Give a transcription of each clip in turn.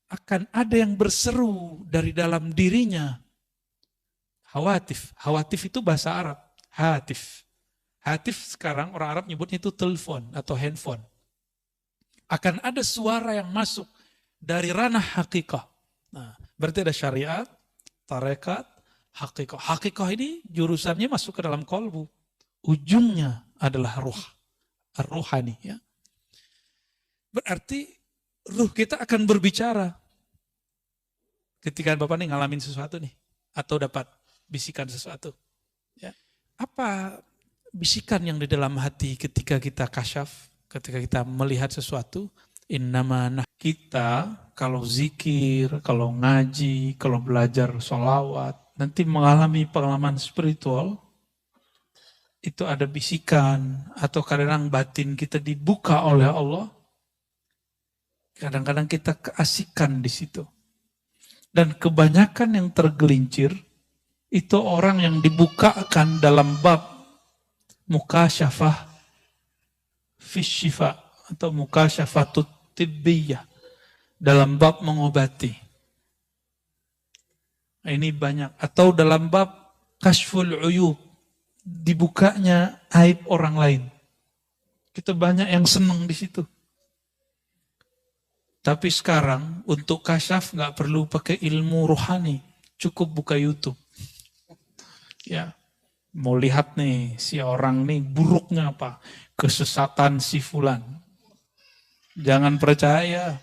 akan ada yang berseru dari dalam dirinya. Hawatif. Hawatif itu bahasa Arab. Hatif. Hatif sekarang orang Arab nyebutnya itu telepon atau handphone. Akan ada suara yang masuk dari ranah hakikah. Nah, berarti ada syariat, tarekat, hakikah. Hakikah ini jurusannya masuk ke dalam kolbu. Ujungnya adalah ruh. Ar-ruhani. Ya. Berarti ruh kita akan berbicara. Ketika Bapak nih ngalamin sesuatu nih. Atau dapat bisikan sesuatu. Ya. Apa bisikan yang di dalam hati ketika kita kasyaf, ketika kita melihat sesuatu? Innama kita kalau zikir, kalau ngaji, kalau belajar sholawat, nanti mengalami pengalaman spiritual, itu ada bisikan atau kadang batin kita dibuka oleh Allah. Kadang-kadang kita keasikan di situ. Dan kebanyakan yang tergelincir itu orang yang dibukakan dalam bab mukasyafah fisyifa atau mukasyafatut tibbiyah, dalam bab mengobati. Ini banyak. Atau dalam bab kashful uyub, dibukanya aib orang lain. Kita banyak yang senang di situ. Tapi sekarang untuk kasyaf nggak perlu pakai ilmu rohani, cukup buka YouTube. Ya, mau lihat nih si orang nih buruknya apa, kesesatan si fulan. Jangan percaya,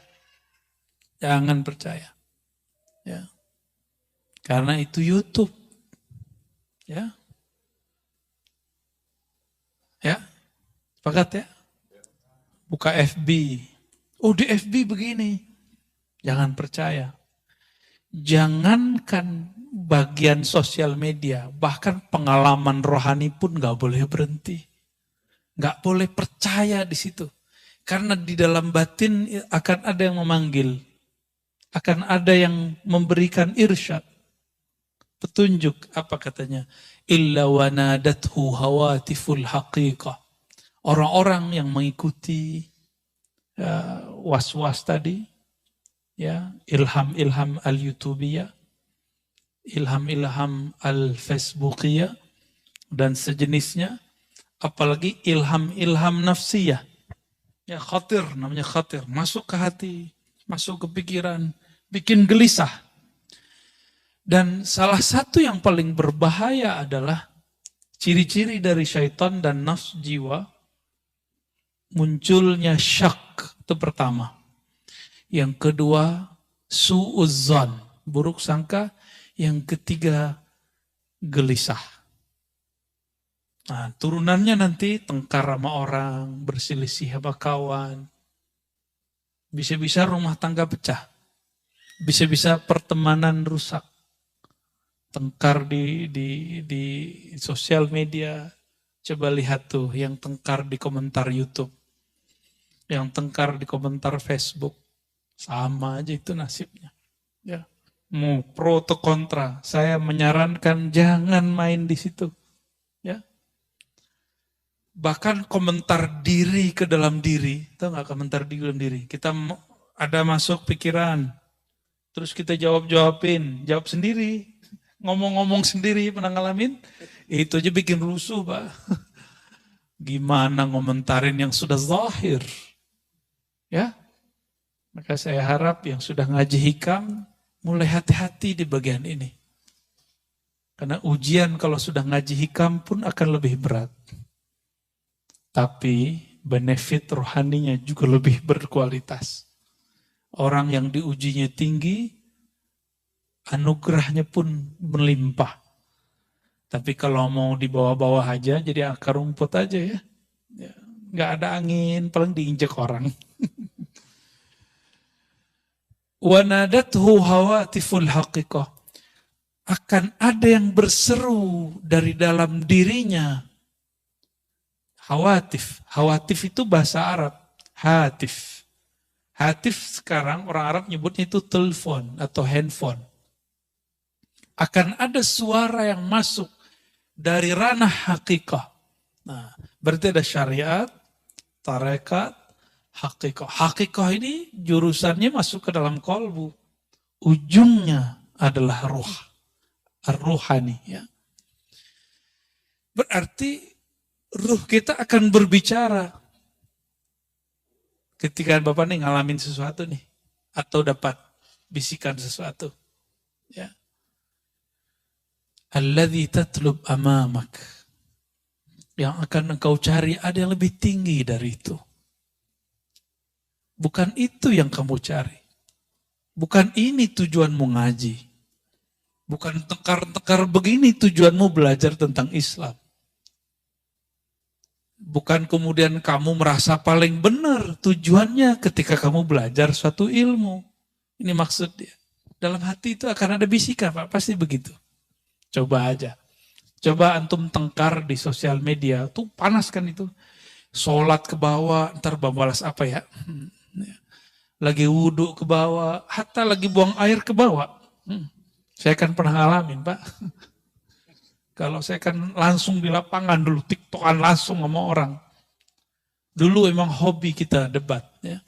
jangan percaya. Ya, karena itu YouTube. Ya, ya, sepakat ya. Buka FB. Oh di FB begini. Jangan percaya. Jangankan bagian sosial media, bahkan pengalaman rohani pun gak boleh berhenti. Gak boleh percaya di situ. Karena di dalam batin akan ada yang memanggil. Akan ada yang memberikan irsyad. Petunjuk, apa katanya? Illa wanadathu hawatiful haqiqah. Orang-orang yang mengikuti was-was tadi, ya, ilham-ilham al-YouTubiyah, ilham-ilham al-Facebookiyah, dan sejenisnya, apalagi ilham-ilham nafsiyah. Ya khatir, namanya khatir, masuk ke hati, masuk ke pikiran, bikin gelisah. Dan salah satu yang paling berbahaya adalah ciri-ciri dari syaitan dan nafs jiwa, munculnya syak, itu pertama. Yang kedua, su'uzzan, buruk sangka. Yang ketiga, gelisah. Nah, turunannya nanti tengkar sama orang, berselisih sama kawan. Bisa-bisa rumah tangga pecah. Bisa-bisa pertemanan rusak. Tengkar di sosial media. Coba lihat tuh yang tengkar di komentar YouTube. Yang tengkar di komentar Facebook. Sama aja itu nasibnya. Ya. Mau pro atau kontra, saya menyarankan jangan main di situ. Ya. Bahkan komentar diri ke dalam diri, tahu nggak komentar di dalam diri? Kita ada masuk pikiran, terus kita jawab-jawabin, jawab sendiri, ngomong-ngomong sendiri, pernah ngalamin? Itu aja bikin rusuh, Pak. Gimana ngomentarin yang sudah zahir? Ya, maka saya harap yang sudah ngaji hikam mulai hati-hati di bagian ini. Karena ujian kalau sudah ngaji hikam pun akan lebih berat. Tapi benefit rohaninya juga lebih berkualitas. Orang yang diujinya tinggi, anugerahnya pun melimpah. Tapi kalau mau di bawah-bawah aja, jadi akar rumput aja ya. Nggak ada angin, paling diinjek orang. Wanadathu hawatiful haqiqah. Akan ada yang berseru dari dalam dirinya. Hawatif. Hawatif itu bahasa Arab. Hatif. Hatif sekarang orang Arab nyebutnya itu telepon atau handphone. Akan ada suara yang masuk dari ranah hakikah. Nah, berarti ada syariat, tarekat, Hakikoh. Hakikoh ini jurusannya masuk ke dalam kolbu. Ujungnya adalah ruh. Ar-ruhani. Ya. Berarti ruh kita akan berbicara. Ketika Bapak nih ngalamin sesuatu nih. Atau dapat bisikan sesuatu. Ya. Alladzi tatlub amamak. Yang akan engkau cari ada yang lebih tinggi dari itu. Bukan itu yang kamu cari. Bukan ini tujuanmu ngaji. Bukan tekar-tekar begini tujuanmu belajar tentang Islam. Bukan kemudian kamu merasa paling benar tujuannya ketika kamu belajar suatu ilmu. Ini maksud dia. Dalam hati itu akan ada bisikan, Pak. Pasti begitu. Coba aja. Coba antum tengkar di sosial media. Tuh panas kan itu. Sholat ke bawah, ntar balas apa ya? Lagi wudhu ke bawah, hatta lagi buang air ke bawah. Saya kan pernah ngalamin, Pak. Kalau saya kan langsung di lapangan dulu, tiktokan langsung sama orang. Dulu emang hobi kita debat. Ya.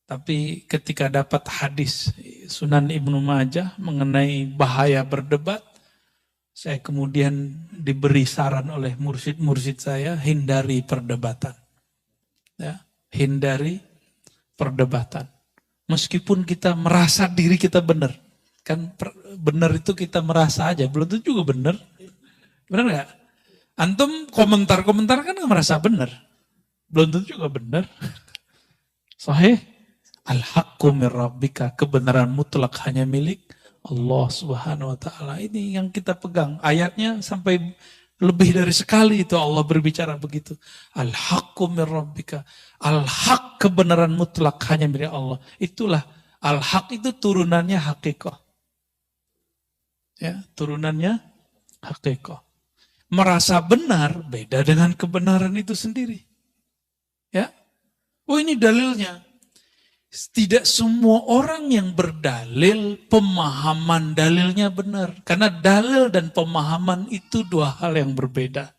Tapi ketika dapat hadis Sunan Ibnu Majah mengenai bahaya berdebat, saya kemudian diberi saran oleh mursyid-mursyid saya, hindari perdebatan. Ya, hindari perdebatan. Meskipun kita merasa diri kita benar. Kan benar itu kita merasa aja, belum tentu juga benar. Benar nggak? Antum komentar-komentar kan nggak merasa benar. Belum tentu juga benar. Sahih. Al-haqqu min rabbika, kebenaran mutlak hanya milik Allah Subhanahu wa taala. Ini yang kita pegang. Ayatnya sampai lebih dari sekali itu Allah berbicara begitu. Al-haqqu min rabbika. Al-haq, kebenaran mutlak hanya milik Allah. Itulah al-haq, itu turunannya hakikah. Ya, turunannya hakikah. Merasa benar beda dengan kebenaran itu sendiri. Ya. Oh, ini dalilnya. Tidak semua orang yang berdalil, pemahaman dalilnya benar. Karena dalil dan pemahaman itu dua hal yang berbeda.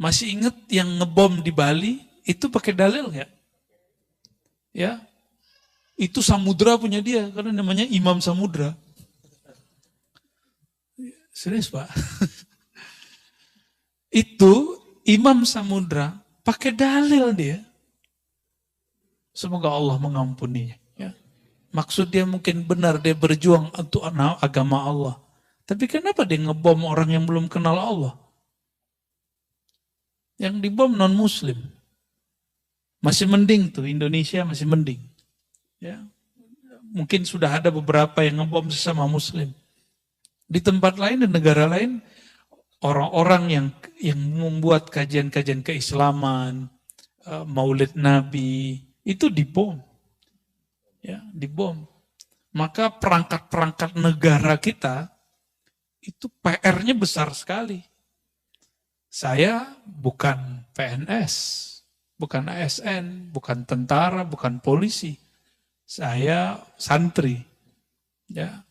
Masih ingat yang ngebom di Bali, itu pakai dalil nggak? Ya, itu Samudra punya dia, karena namanya Imam Samudra. Serius, Pak. Itu Imam Samudra pakai dalil dia. Semoga Allah mengampuninya. Ya. Maksud dia mungkin benar, dia berjuang untuk agama Allah. Tapi kenapa dia ngebom orang yang belum kenal Allah? Yang dibom non-muslim. Masih mending tuh, Indonesia masih mending. Ya. Mungkin sudah ada beberapa yang ngebom sesama muslim. Di tempat lain dan negara lain, orang-orang yang membuat kajian-kajian keislaman, maulid Nabi, itu dibom. Ya, dibom. Maka perangkat-perangkat negara kita itu PR-nya besar sekali. Saya bukan PNS, bukan ASN, bukan tentara, bukan polisi. Saya santri. Ya.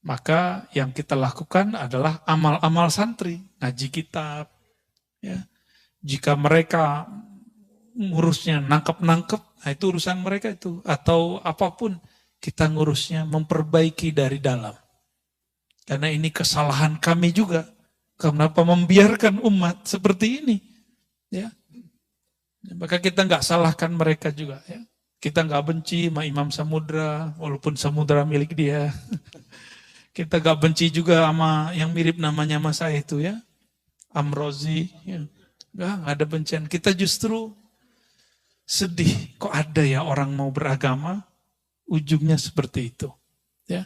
Maka yang kita lakukan adalah amal-amal santri, ngaji kitab. Ya. Jika mereka ngurusnya nangkep-nangkep, nah itu urusan mereka itu. Atau apapun, kita ngurusnya memperbaiki dari dalam. Karena ini kesalahan kami juga. Kenapa membiarkan umat seperti ini? Ya. Maka kita nggak salahkan mereka juga. Ya. Kita nggak benci sama Imam Samudra, walaupun Samudra milik dia. Kita nggak benci juga sama yang mirip namanya sama saya itu ya. Amrozi. Ya. Nggak ada bencian. Kita justru sedih, kok ada ya orang mau beragama, ujungnya seperti itu. Ya.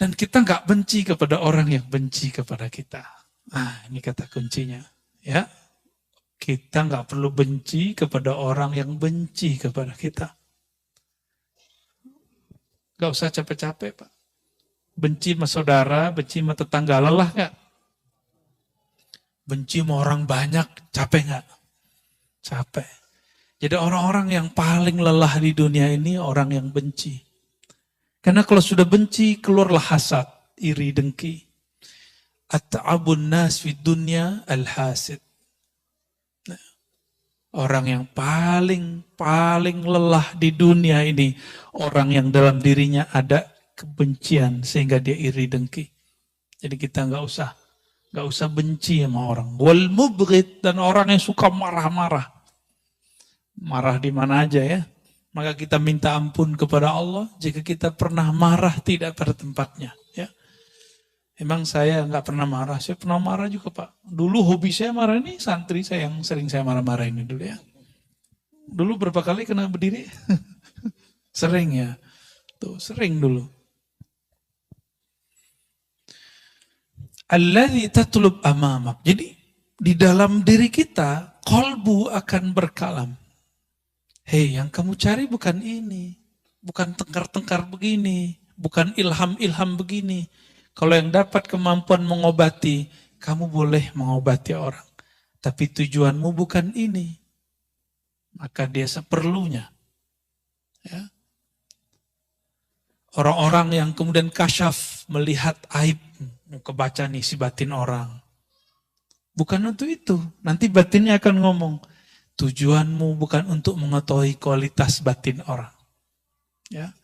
Dan kita nggak benci kepada orang yang benci kepada kita. Ah, ini kata kuncinya. Ya, kita nggak perlu benci kepada orang yang benci kepada kita. Nggak usah capek-capek, Pak. Benci sama saudara, benci sama tetangga, lelah nggak? Benci sama orang banyak, capek nggak? Capek. Jadi orang-orang yang paling lelah di dunia ini orang yang benci. Karena kalau sudah benci, keluarlah hasad, iri, dengki. At-ta'abun nas fi dunya al-hasid. Nah, Orang yang paling lelah di dunia ini, orang yang dalam dirinya ada kebencian sehingga dia iri dengki. Jadi kita nggak usah benci sama orang. Wal mubghid, dan orang yang suka marah-marah. Marah di mana aja ya. Maka kita minta ampun kepada Allah jika kita pernah marah tidak pada tempatnya. Ya. Emang saya nggak pernah marah, saya pernah marah juga Pak. Dulu hobi saya marah, ini santri saya yang sering saya marah-marah ini dulu ya. Dulu berapa kali kena berdiri? Sering ya. Tuh, sering dulu. Alladzi tatlub amamak. Jadi di dalam diri kita, qalbu akan berkalam. Hei, yang kamu cari bukan ini. Bukan tengkar-tengkar begini. Bukan ilham-ilham begini. Kalau yang dapat kemampuan mengobati, kamu boleh mengobati orang. Tapi tujuanmu bukan ini. Maka dia seperlunya. Ya. Orang-orang yang kemudian kasyaf melihat aib, kebaca nih si batin orang. Bukan untuk itu. Nanti batinnya akan ngomong, tujuanmu bukan untuk mengetahui kualitas batin orang. Ya.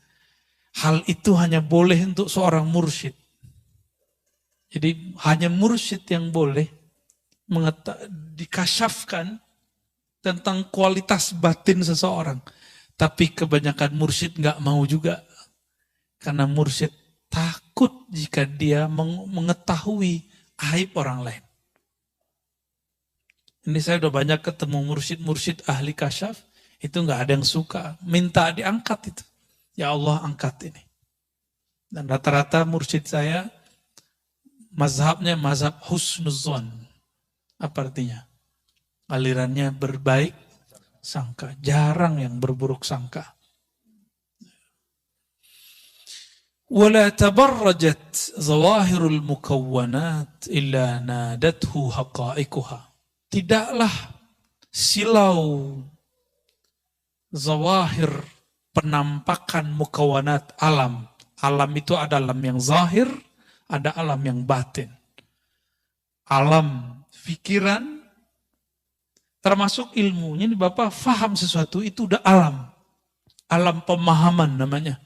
Hal itu hanya boleh untuk seorang mursyid. Jadi hanya mursyid yang boleh dikasyafkan tentang kualitas batin seseorang. Tapi kebanyakan mursyid nggak mau juga. Karena mursyid takut jika dia mengetahui aib orang lain. Ini saya udah banyak ketemu mursyid-mursyid ahli kasyaf, itu nggak ada yang suka. Minta diangkat itu. Ya Allah, angkat ini. Dan rata-rata mursyid saya, mazhabnya mazhab husnuzon. Apa artinya? Alirannya berbaik sangka. Jarang yang berburuk sangka. وَلَا تَبَرَّجَتْ ظَوَاهِرُ الْمُكَوَّنَاتِ إِلَّا نَادَتْهُ حَقَائِقُهَا. Tidaklah silau zawahir penampakan mukawanat alam. Alam itu ada alam yang zahir, ada alam yang batin. Alam pikiran, termasuk ilmunya, ini Bapak faham sesuatu, itu udah alam. Alam pemahaman namanya.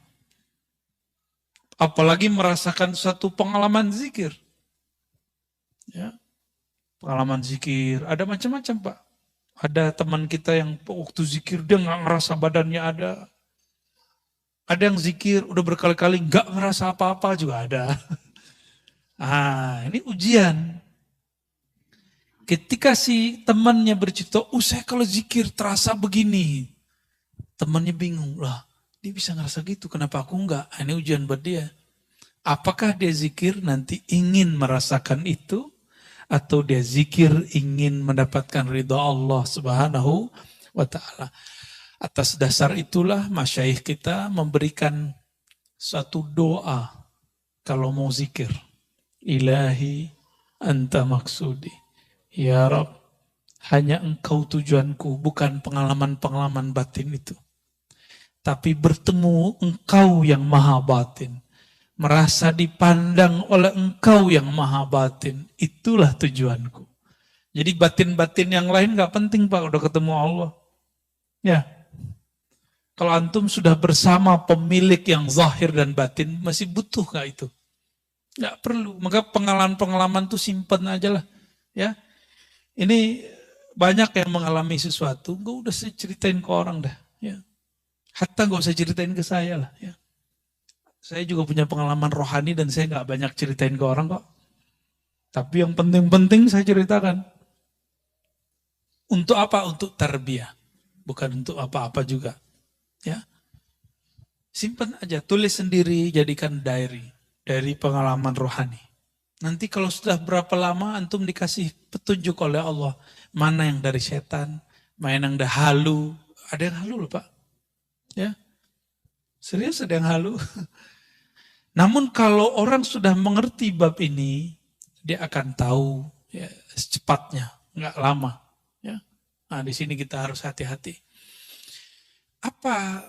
Apalagi merasakan suatu pengalaman zikir. Ya. Pengalaman zikir, ada macam-macam Pak. Ada teman kita yang waktu zikir dia nggak ngerasa badannya ada. Ada yang zikir udah berkali-kali nggak ngerasa apa-apa juga ada. Ini ujian. Ketika si temannya bercerita, saya kalau zikir terasa begini. Temannya bingung, lah dia bisa ngerasa gitu, kenapa aku enggak? Ini ujian buat dia. Apakah dia zikir nanti ingin merasakan itu? Atau dia zikir ingin mendapatkan ridha Allah Subhanahu wa ta'ala. Atas dasar itulah masyayikh kita memberikan satu doa kalau mau zikir. Ilahi anta maksudi. Ya Rabb, hanya engkau tujuanku, bukan pengalaman-pengalaman batin itu. Tapi bertemu engkau yang maha batin. Merasa dipandang oleh engkau yang maha batin. Itulah tujuanku. Jadi batin-batin yang lain gak penting Pak, udah ketemu Allah. Ya. Kalau antum sudah bersama pemilik yang zahir dan batin, masih butuh gak itu? Gak perlu. Maka pengalaman-pengalaman itu simpen aja lah. Ya. Ini banyak yang mengalami sesuatu, gak udah saya ceritain ke orang dah. Ya. Hatta gak usah ceritain ke saya lah. Ya. Saya juga punya pengalaman rohani dan saya gak banyak ceritain ke orang kok. Tapi yang penting-penting saya ceritakan. Untuk apa? Untuk tarbiyah. Bukan untuk apa-apa juga. Ya. Simpan aja, tulis sendiri, jadikan diary. Dari pengalaman rohani. Nanti kalau sudah berapa lama antum dikasih petunjuk oleh Allah. Mana yang dari setan, mana yang dari halu. Ada yang halu loh Pak. Ya. Serius ada yang halu. Namun kalau orang sudah mengerti bab ini, dia akan tahu ya, secepatnya, nggak lama. Ya. Nah di sini kita harus hati-hati. Apa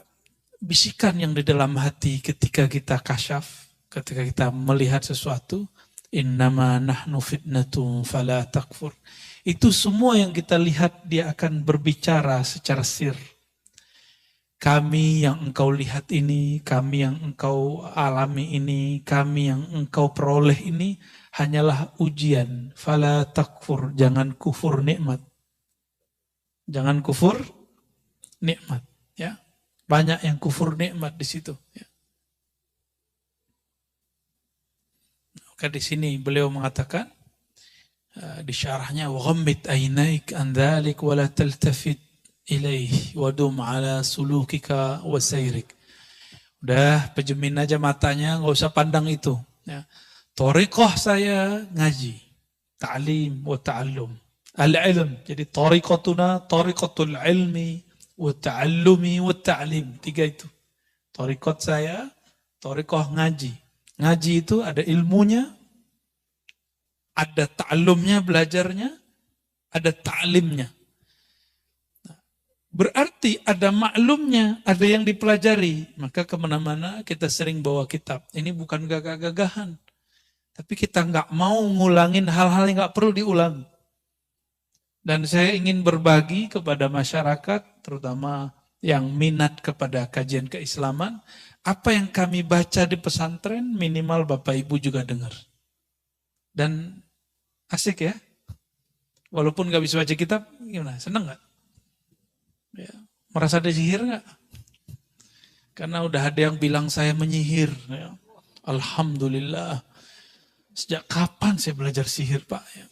bisikan yang di dalam hati ketika kita kasyaf, ketika kita melihat sesuatu, Innama nahnu fitnatun fala takfur. Itu semua yang kita lihat dia akan berbicara secara sir. Kami yang engkau lihat ini, kami yang engkau alami ini, kami yang engkau peroleh ini hanyalah ujian. Fala takfur, jangan kufur nikmat. Jangan kufur nikmat, ya. Banyak yang kufur nikmat di situ, ya. Maka di sini beliau mengatakan di syarahnya waghammid ainaik an dzalik wa la taltafit ilaih wadum ala sulukika wa sayrik. Udah pejemin aja matanya, nggak usah pandang itu, ya. Thariqah saya ngaji, ta'lim wa ta'allum. Al-ilm, jadi thariqatuna thariqatul ilmi wa ta'allumi wa ta'lim. Tiga itu. Thariqat saya, thariqah ngaji. Ngaji itu ada ilmunya, ada ta'allumnya, belajarnya, ada ta'limnya. Berarti ada maklumnya, ada yang dipelajari. Maka kemana-mana kita sering bawa kitab. Ini bukan gagah-gagahan. Tapi kita nggak mau ngulangin hal-hal yang nggak perlu diulang. Dan saya ingin berbagi kepada masyarakat, terutama yang minat kepada kajian keislaman, apa yang kami baca di pesantren, minimal Bapak Ibu juga dengar. Dan asik ya. Walaupun nggak bisa baca kitab, gimana? Senang nggak? Ya, merasa ada sihir nggak? Karena udah ada yang bilang saya menyihir. Ya. Alhamdulillah. Sejak kapan saya belajar sihir, Pak? Ya.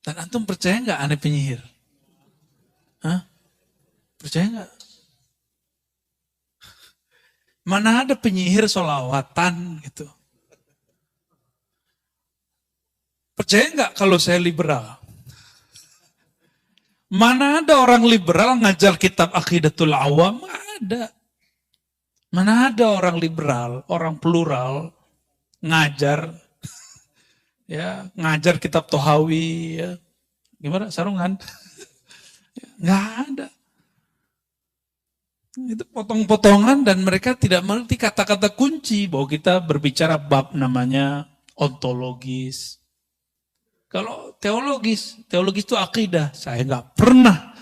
Dan antum percaya nggak aneh penyihir? Hah? Percaya nggak? Mana ada penyihir solawatan gitu? Percaya nggak kalau saya liberal? Mana ada orang liberal ngajar kitab Aqidatul Awam? Ada. Mana ada orang liberal, orang plural ngajar, ya ngajar kitab Tohawi, ya. Gimana sarungan? Nggak ada. Itu potong-potongan dan mereka tidak mengerti kata-kata kunci bahwa kita berbicara bab namanya ontologis. Kalau teologis itu akidah. Saya nggak pernah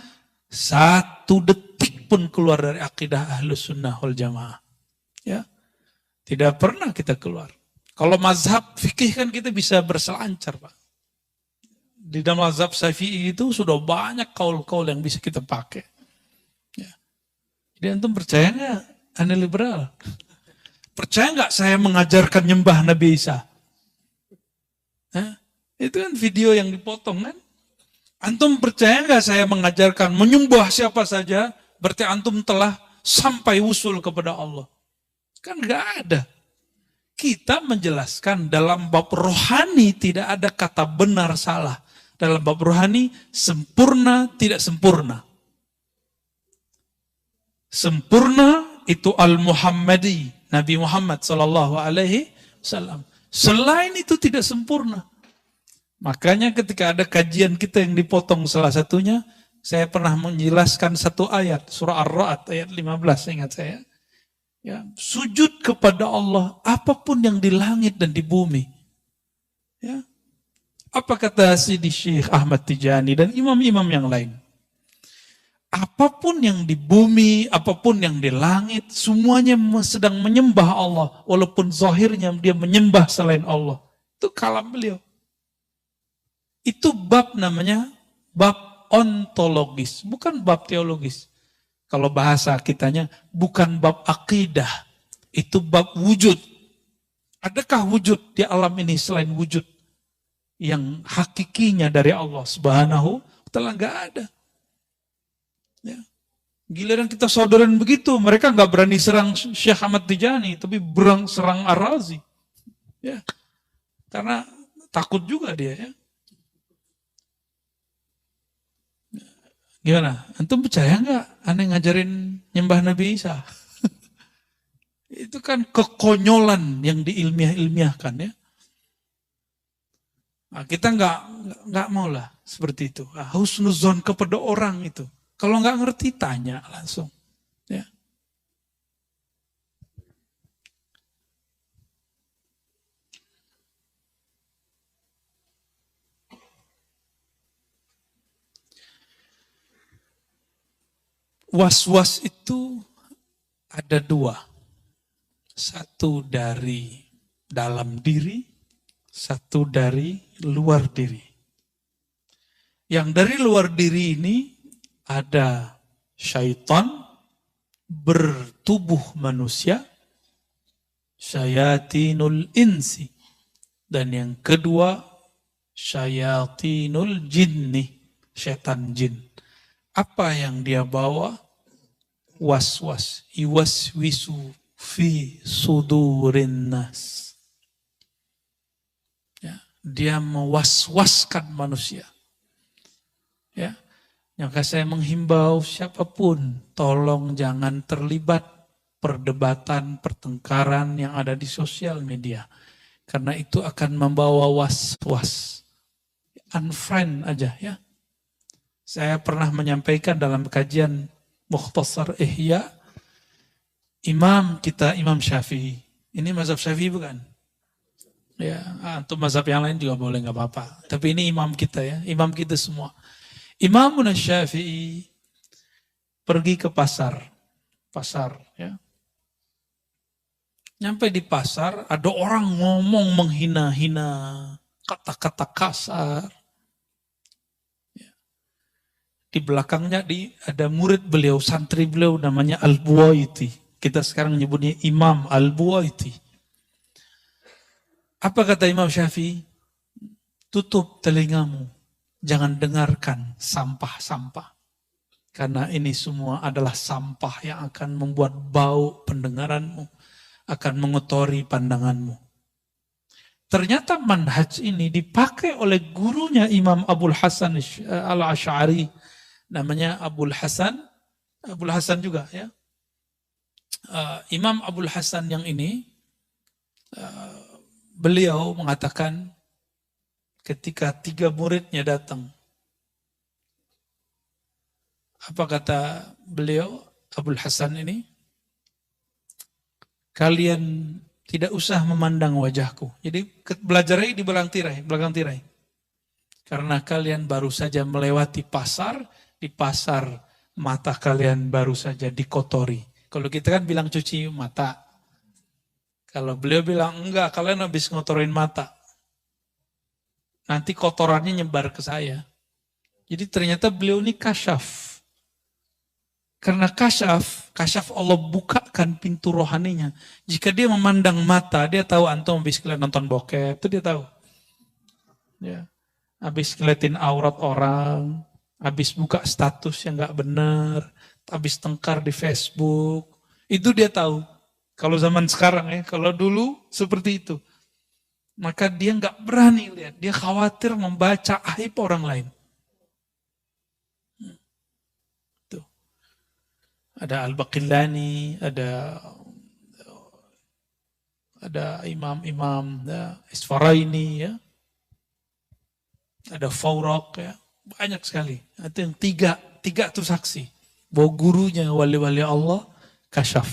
satu detik pun keluar dari akidah Ahlus Sunnah wal Jamaah. Ya, tidak pernah kita keluar. Kalau mazhab fikih kan kita bisa berselancar, Pak. Di dalam mazhab Syafi'i itu sudah banyak kaul-kaul yang bisa kita pakai. Ya. Jadi antum percaya nggak? Anda liberal. Percaya nggak saya mengajarkan nyembah Nabi Isa? Hah? Itu kan video yang dipotong kan. Antum percaya nggak saya mengajarkan menyembah siapa saja, berarti antum telah sampai usul kepada Allah. Kan nggak ada. Kita menjelaskan dalam bab rohani tidak ada kata benar salah. Dalam bab rohani sempurna tidak sempurna. Sempurna itu al-Muhammadi, Nabi Muhammad sallallahu alaihi wasallam. Selain itu tidak sempurna. Makanya ketika ada kajian kita yang dipotong salah satunya, saya pernah menjelaskan satu ayat, surah Ar-Ra'd ayat 15, ingat saya. Ya, sujud kepada Allah, apapun yang di langit dan di bumi. Ya. Apa kata Sidi Syekh Ahmad Tijani dan imam-imam yang lain? Apapun yang di bumi, apapun yang di langit, semuanya sedang menyembah Allah. Walaupun zahirnya dia menyembah selain Allah. Itu kalam beliau. Itu bab namanya bab ontologis, bukan bab teologis. Kalau bahasa kitanya bukan bab akidah, itu bab wujud. Adakah wujud di alam ini selain wujud yang hakikinya dari Allah Subhanahu wa Ta'ala? Nggak ada. Ya. Giliran kita saudaraan begitu, mereka nggak berani serang Syekh Ahmad Tijani, tapi berang serang Ar-Razi. Ya. Karena takut juga dia, ya. Gimana? Antum percaya nggak aneh ngajarin nyembah Nabi Isa? Itu kan kekonyolan yang diilmiah-ilmiahkan, ya. Nah, kita nggak mau lah seperti itu. Husnuzon kepada orang itu. Kalau nggak ngerti tanya langsung. Ya. Was-was itu ada dua. Satu dari dalam diri, satu dari luar diri. Yang dari luar diri ini ada syaitan bertubuh manusia, syayatinul insi. Dan yang kedua, syayatinul jinni, setan jin. Apa yang dia bawa? Was-was, iwaswisu fi sudurin nas. Ya, dia mewaswaskan manusia. Ya, maka saya menghimbau siapapun, tolong jangan terlibat perdebatan, pertengkaran yang ada di sosial media. Karena itu akan membawa was-was. Unfriend aja ya. Saya pernah menyampaikan dalam kajian Mukhtasar Ihya, imam kita Imam Syafi'i. Ini mazhab Syafi'i bukan? Ya, untuk mazhab yang lain juga boleh, nggak apa-apa. Tapi ini imam kita ya, imam kita semua. Imam Syafi'i pergi ke pasar ya. Nyampe di pasar, ada orang ngomong menghina-hina, kata-kata kasar. Di belakangnya ada murid beliau, santri beliau namanya Al-Buwaiti. Kita sekarang nyebutnya Imam Al-Buwaiti. Apa kata Imam Syafi'i? Tutup telingamu, jangan dengarkan sampah-sampah. Karena ini semua adalah sampah yang akan membuat bau pendengaranmu, akan mengotori pandanganmu. Ternyata manhaj ini dipakai oleh gurunya Imam Abul Hasan Al-Asy'ari, namanya Abul Hasan juga ya. Imam Abul Hasan yang ini, beliau mengatakan ketika 3 muridnya datang, apa kata beliau Abul Hasan ini? Kalian tidak usah memandang wajahku. Jadi belajarnya di belakang tirai. Karena kalian baru saja melewati pasar, di pasar mata kalian baru saja dikotori. Kalau kita kan bilang cuci mata. Kalau beliau bilang enggak, kalian habis ngotorin mata. Nanti kotorannya nyebar ke saya. Jadi ternyata beliau ini kasyaf. Karena kasyaf Allah bukakan pintu rohaninya. Jika dia memandang mata, dia tahu antum habis kalian nonton bokep, itu dia tahu. Ya. Habis ngeliatin aurat orang, habis buka status yang nggak benar, habis tengkar di Facebook, itu dia tahu. Kalau zaman sekarang ya, kalau dulu seperti itu, maka dia nggak berani lihat, dia khawatir membaca aib orang lain. Tuh. Ada Al-Baqillani, ada imam-imam Isfaraini ya, ada Fawraq ya. Banyak sekali. Itu yang tiga itu saksi. Bahwa gurunya wali-wali Allah kasyaf.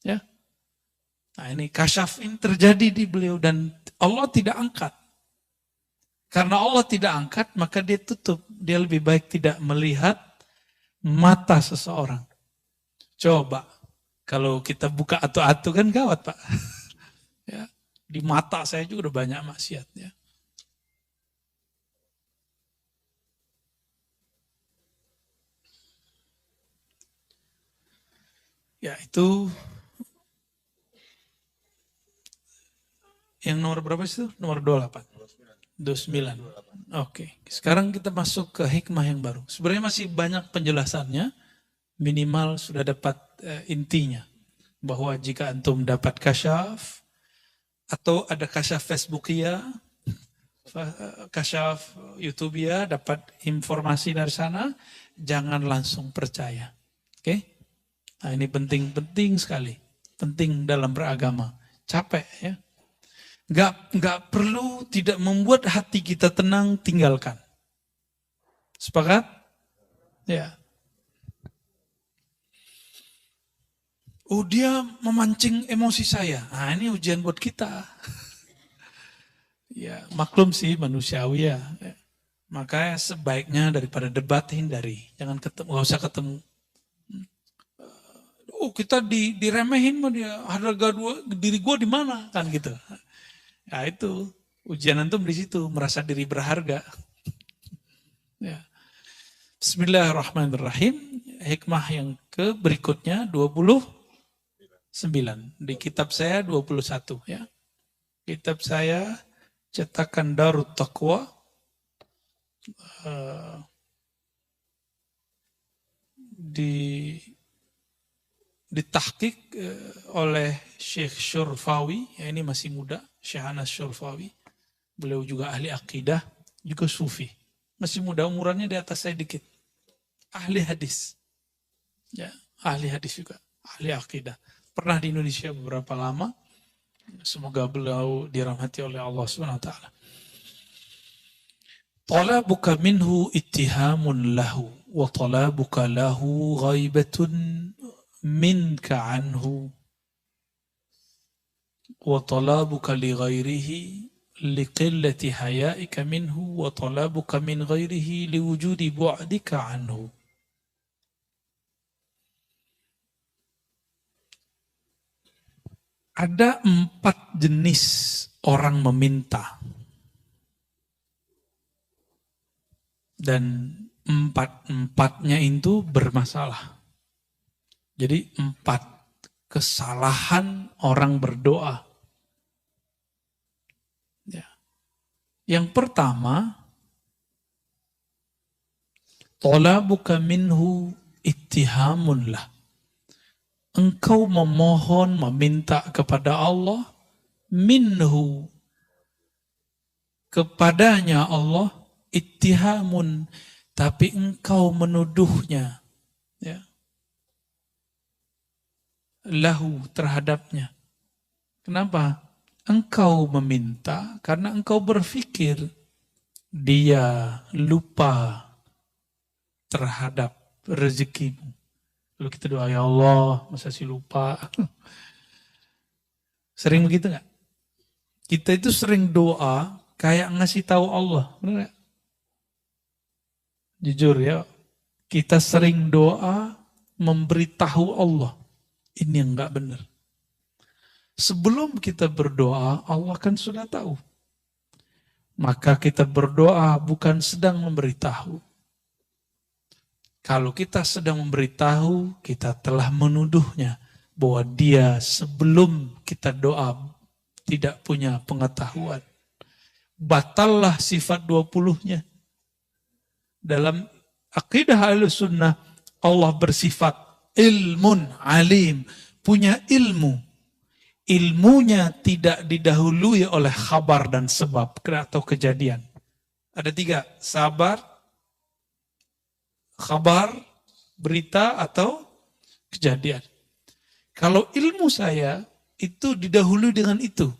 Ya. Nah ini kasyaf ini terjadi di beliau dan Allah tidak angkat. Karena Allah tidak angkat maka dia tutup. Dia lebih baik tidak melihat mata seseorang. Coba kalau kita buka atu-atu kan gawat Pak. Ya. Di mata saya juga udah banyak maksiat ya. Ya itu yang nomor berapa sih itu? Nomor 28. 29. Oke. Sekarang kita masuk ke hikmah yang baru. Sebenarnya masih banyak penjelasannya. Minimal sudah dapat intinya. Bahwa jika antum dapat kasyaf atau ada kasyaf Facebookia, kasyaf YouTubea, dapat informasi dari sana, jangan langsung percaya. Oke? Nah ini penting sekali. Penting dalam beragama. Capek ya. Nggak perlu tidak membuat hati kita tenang, tinggalkan. Sepakat? Ya. Oh dia memancing emosi saya. Nah ini ujian buat kita. Ya maklum sih manusiawi ya. Makanya sebaiknya daripada debat hindari. Jangan ketemu, nggak usah ketemu. Oh kita diremehin mah dia, harga diri gue di mana kan gitu. Ya itu ujian antum di situ, merasa diri berharga. Ya. Bismillahirrahmanirrahim. Hikmah yang ke berikutnya 29. Di kitab saya 21 ya. Kitab saya cetakan Darut Taqwa ditahqiq oleh Syekh Syurfawi, ya ini masih muda, Syekh Anas Syurfawi. Beliau juga ahli akidah, juga sufi. Masih muda, umurannya di atas saya dikit. Ahli hadis. Ya, ahli hadis juga, ahli akidah. Pernah di Indonesia beberapa lama. Semoga beliau dirahmati oleh Allah Subhanahu wa taala. Talabuka minhu ittihamun lahu wa talabuka lahu ghaibatun minka anhu wa talabuka li ghairihi liqillati hayaika minhu wa talabuka min ghairihi liwujudi bu'dika anhu. Ada 4 jenis orang meminta. Dan 4-4-nya itu bermasalah. Jadi 4 kesalahan orang berdoa. Ya. Yang pertama, talabuka minhu ittihamun lah. Engkau memohon, meminta kepada Allah, minhu, kepadanya Allah, ittihamun, tapi engkau menuduhnya, ya, lahu, terhadapnya. Kenapa? Engkau meminta karena engkau berpikir dia lupa terhadap rezekimu. Lalu kita doa, ya Allah, masa sih lupa? Sering begitu nggak? Kita itu sering doa kayak ngasih tahu Allah, benar nggak? Jujur ya, kita sering doa memberitahu Allah ini yang nggak benar. Sebelum kita berdoa, Allah kan sudah tahu. Maka kita berdoa bukan sedang memberitahu. Kalau kita sedang memberitahu, kita telah menuduhnya bahwa dia sebelum kita doa tidak punya pengetahuan. Batallah sifat 20-nya. Dalam akidah Ahlussunnah, Allah bersifat ilmun alim, punya ilmu. Ilmunya tidak didahului oleh khabar dan sebab atau kejadian. Ada 3, sabar, khabar, berita atau kejadian. Kalau ilmu saya itu didahului dengan itu.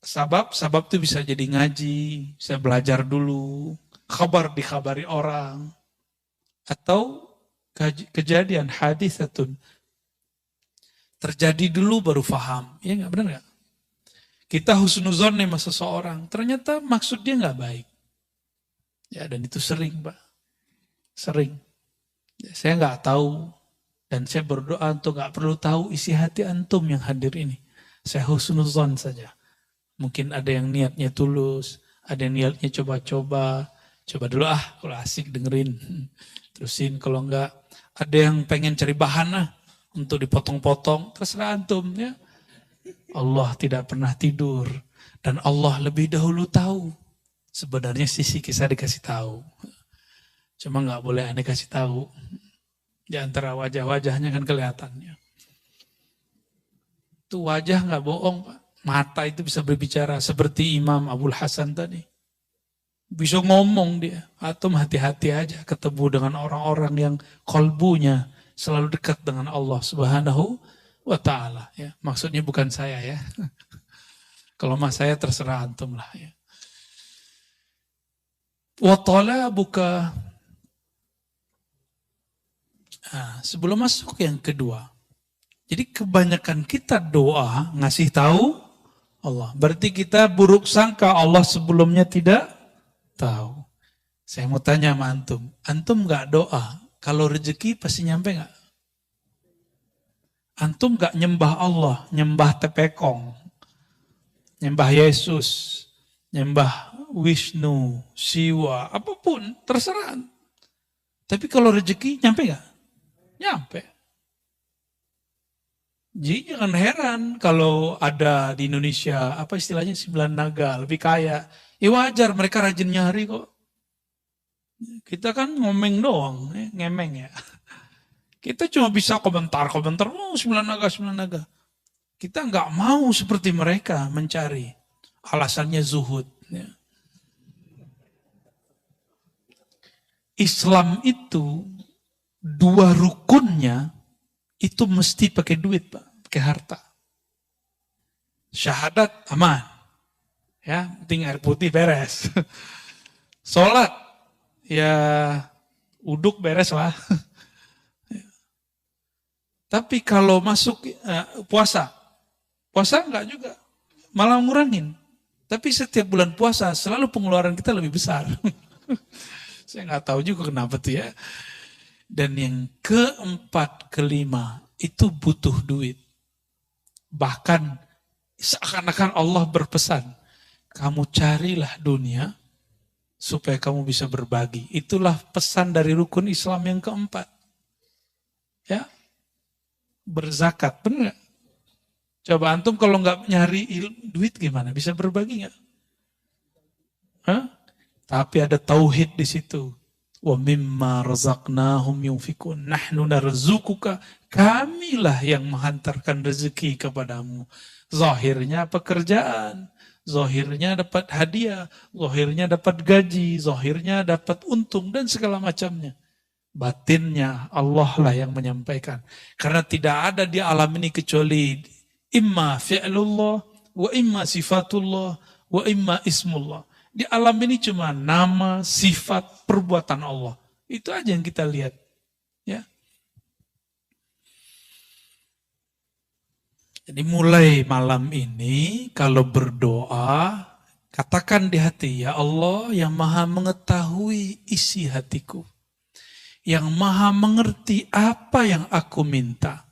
Sabab itu bisa jadi ngaji, saya belajar dulu, khabar dikhabari orang, atau kejadian hadisatun. Terjadi dulu baru faham. Iya nggak, benar nggak? Kita husnuzon nih sama seseorang, ternyata maksud dia nggak baik. Ya, dan itu sering, Pak. Sering. Ya, saya nggak tahu, dan saya berdoa untuk nggak perlu tahu isi hati antum yang hadir ini. Saya husnuzon saja. Mungkin ada yang niatnya tulus, ada yang niatnya coba-coba. Coba dulu kalau asik dengerin. Terusin, kalau enggak. Ada yang pengen cari bahan untuk dipotong-potong, terserah antum ya. Allah tidak pernah tidur. Dan Allah lebih dahulu tahu. Sebenarnya sisi kisah dikasih tahu. Cuma nggak boleh aneh kasih tahu. Di antara wajah-wajahnya kan kelihatannya. Itu wajah nggak bohong, Pak. Mata itu bisa berbicara seperti Imam Abul Hasan tadi. Bisa ngomong dia. Atau hati-hati aja ketemu dengan orang-orang yang kolbunya selalu dekat dengan Allah Subhanahu wa ta'ala. Ya. Maksudnya bukan saya ya. Kalau mas saya terserah antum lah ya. Wa talabuka. Sebelum masuk yang kedua. Jadi kebanyakan kita doa ngasih tahu Allah. Berarti kita buruk sangka Allah sebelumnya tidak tahu. Saya mau tanya sama antum. Antum gak doa, kalau rezeki pasti nyampe gak? Antum gak nyembah Allah, nyembah tepekong, nyembah Yesus, nyembah Wisnu, Siwa, apapun, terserah. Tapi kalau rezeki nyampe gak? Nyampe. Jadi jangan heran kalau ada di Indonesia, apa istilahnya, 9 naga, lebih kaya. Ya wajar, mereka rajin nyari kok. Kita kan ngomeng doang, ngemeng ya. Kita cuma bisa komentar-komentar, oh 9 naga, 9 naga. Kita nggak mau seperti mereka mencari. Alasannya zuhud. Ya. Islam itu, 2 rukunnya, itu mesti pakai duit, Pak. Pakai harta. Syahadat, aman. Ya, penting air putih beres. Sholat, ya uduk beres lah. Tapi kalau masuk puasa enggak juga, malah ngurangin. Tapi setiap bulan puasa selalu pengeluaran kita lebih besar. Saya nggak tahu juga kenapa tuh ya. Dan yang keempat, kelima, itu butuh duit. Bahkan seakan-akan Allah berpesan, kamu carilah dunia supaya kamu bisa berbagi. Itulah pesan dari rukun Islam yang keempat. Ya, berzakat, benar? Coba antum kalau nggak nyari duit gimana? Bisa berbagi nggak? Tapi ada tauhid di situ. Wa mimma razaqnahum yunfikun. Nahnu narzukuka. Kamilah yang menghantarkan rezeki kepadamu. Zahirnya pekerjaan, zahirnya dapat hadiah, zahirnya dapat gaji, zahirnya dapat untung dan segala macamnya. Batinnya Allah lah yang menyampaikan. Karena tidak ada di alam ini kecuali imma fi'lullah, wa imma sifatullah, wa imma ismullah. Di alam ini cuma nama, sifat, perbuatan Allah. Itu aja yang kita lihat. Ya. Jadi mulai malam ini kalau berdoa, katakan di hati, ya Allah yang maha mengetahui isi hatiku. Yang maha mengerti apa yang aku minta.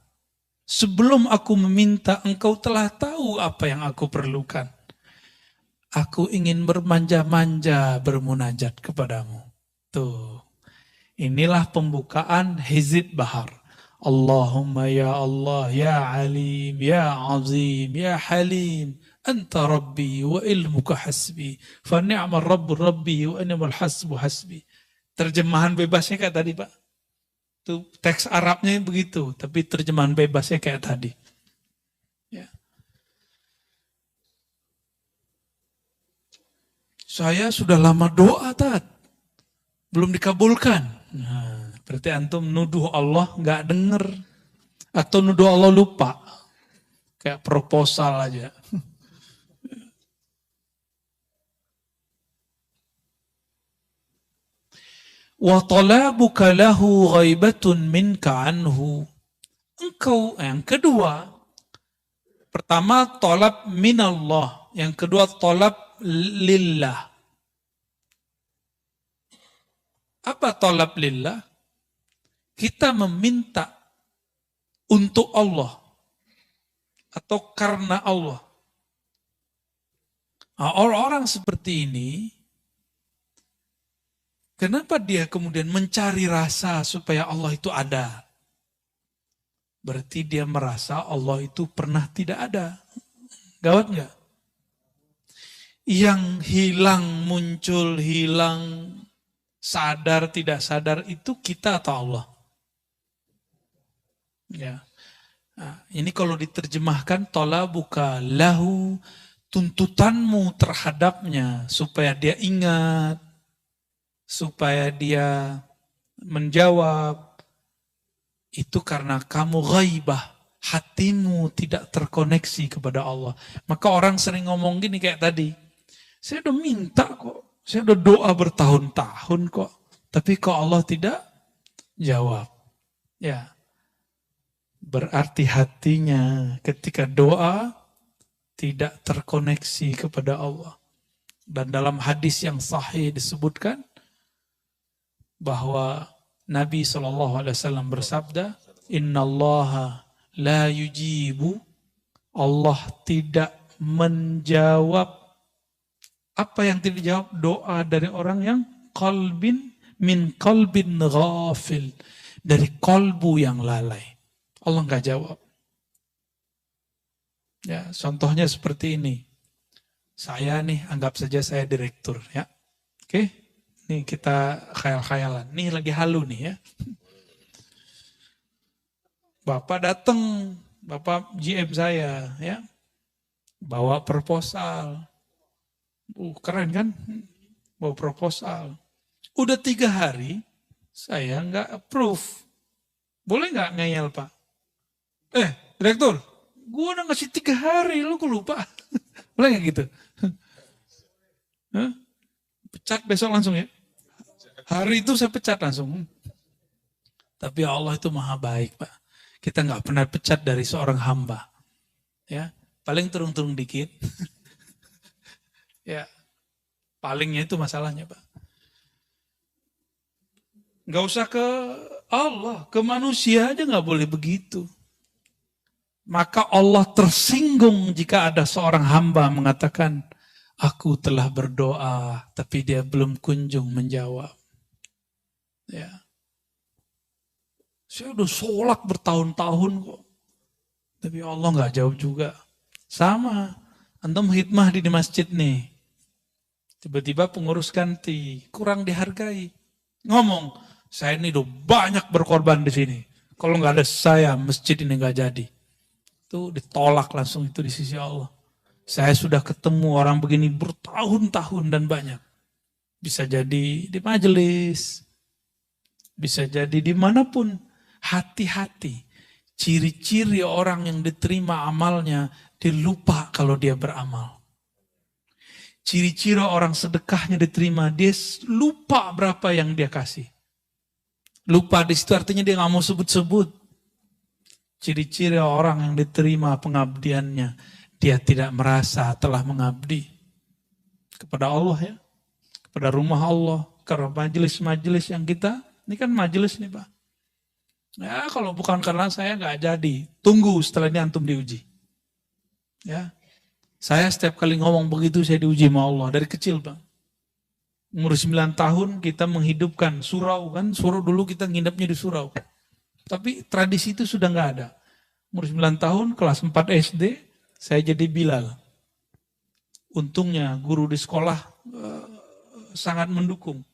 Sebelum aku meminta, engkau telah tahu apa yang aku perlukan. Aku ingin bermanja-manja bermunajat kepadamu. Tuh. Inilah pembukaan Hizib Bahar. Allahumma ya Allah, ya Alim, ya Azim, ya Halim. Anta Rabbi wa ilmuka hasbi. Fa ni'mal Rabbu Rabbi wa ni'mal hasbu hasbi. Terjemahan bebasnya kayak tadi, Pak. Tuh, teks Arabnya begitu, tapi terjemahan bebasnya kayak tadi. Ya. Saya sudah lama doa, Tat. Belum dikabulkan. Nah, berarti antum nuduh Allah nggak denger. Atau nuduh Allah lupa. Kayak proposal aja. Wa talabuka lahu ghaibatun minka anhu. Engkau, yang kedua, pertama talab minallah. Yang kedua talab lillah. Apa talab lillah? Kita meminta untuk Allah atau karena Allah. Nah, orang-orang seperti ini, kenapa dia kemudian mencari rasa supaya Allah itu ada? Berarti dia merasa Allah itu pernah tidak ada. Gawat nggak? Yang hilang, muncul, hilang, sadar, tidak sadar, itu kita atau Allah? Ya. Nah, ini kalau diterjemahkan, talabuka lahu, tuntutanmu terhadapnya, supaya dia ingat, supaya dia menjawab, itu karena kamu ghaibah, hatimu tidak terkoneksi kepada Allah. Maka orang sering ngomong gini kayak tadi, saya udah minta kok, saya udah doa bertahun-tahun kok, tapi kok Allah tidak jawab. Ya, berarti hatinya ketika doa tidak terkoneksi kepada Allah. Dan dalam hadis yang sahih disebutkan bahwa Nabi SAW bersabda, Innallaha La yujibu, Allah tidak menjawab. Apa yang tidak dijawab? Doa dari orang yang min qalbin ghafil. Dari kolbu yang lalai. Allah nggak jawab. Ya, contohnya seperti ini. Saya nih, anggap saja saya direktur, ya. Oke, nih kita khayal-khayalan. Nih lagi halu nih ya. Bapak datang, Bapak GM saya, ya. Bawa proposal. Keren kan? Bawa proposal. Udah 3 hari, saya nggak approve. Boleh nggak ngeyel, Pak? Direktur, gue udah ngasih 3 hari, lu kok lupa? Boleh nggak gitu? Hah? Pecat besok langsung ya? Hari itu saya pecat langsung. Tapi Allah itu maha baik, Pak. Kita nggak pernah pecat dari seorang hamba. Ya, paling turun-turun dikit. Ya, palingnya itu masalahnya, Pak. Nggak usah ke Allah, ke manusia aja nggak boleh begitu. Maka Allah tersinggung jika ada seorang hamba mengatakan, aku telah berdoa, tapi dia belum kunjung menjawab. Ya. Saya udah sholat bertahun-tahun kok. Tapi Allah nggak jawab juga. Sama, antum hikmah di masjid nih. Tiba-tiba pengurus ganti, kurang dihargai. Ngomong, saya ini udah banyak berkorban di sini. Kalau nggak ada saya, masjid ini nggak jadi. Itu ditolak langsung itu di sisi Allah. Saya sudah ketemu orang begini bertahun-tahun dan banyak. Bisa jadi di majelis, bisa jadi dimanapun. Hati-hati. Ciri-ciri orang yang diterima amalnya, dia lupa kalau dia beramal. Ciri-ciri orang sedekahnya diterima, dia lupa berapa yang dia kasih. Lupa di situ artinya dia nggak mau sebut-sebut. Ciri-ciri orang yang diterima pengabdiannya, dia tidak merasa telah mengabdi kepada Allah ya, kepada rumah Allah, karena majelis-majelis yang kita, ini kan majelis nih Pak. Ya kalau bukan karena saya nggak jadi, tunggu setelah ini antum diuji. Ya, saya setiap kali ngomong begitu saya diuji sama Allah dari kecil Pak. Umur 9 tahun kita menghidupkan surau kan, surau dulu kita nginepnya di surau. Tapi tradisi itu sudah nggak ada. Umur 9 tahun, kelas 4 SD, saya jadi Bilal. Untungnya guru di sekolah sangat mendukung.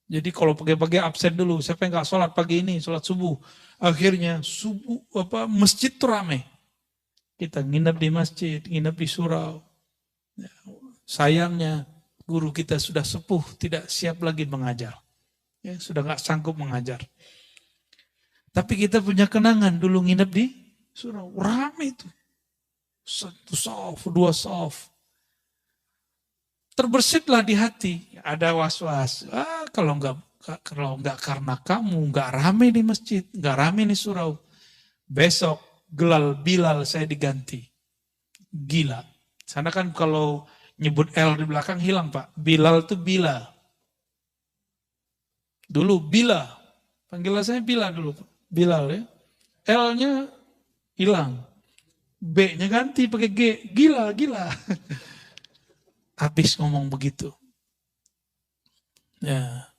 Jadi kalau pagi-pagi absen dulu, siapa yang nggak sholat pagi ini, sholat subuh. Akhirnya subuh masjid tuh rame. Kita nginep di masjid, nginep di surau. Sayangnya guru kita sudah sepuh, tidak siap lagi mengajar. Ya, sudah nggak sanggup mengajar. Tapi kita punya kenangan dulu nginep di surau, rame itu. 1 shaf, 2 shaf. Terbersitlah di hati, ada was-was. Kalau nggak karena kamu, nggak rame di masjid, nggak rame di surau. Besok Bilal saya diganti. Gila. Sana kan kalau nyebut L di belakang hilang Pak. Bilal itu Bila. Dulu Bila. Panggilan saya Bila dulu Pak. Bilal ya. L-nya hilang. B-nya ganti pakai G. Gila. Habis ngomong begitu. Ya.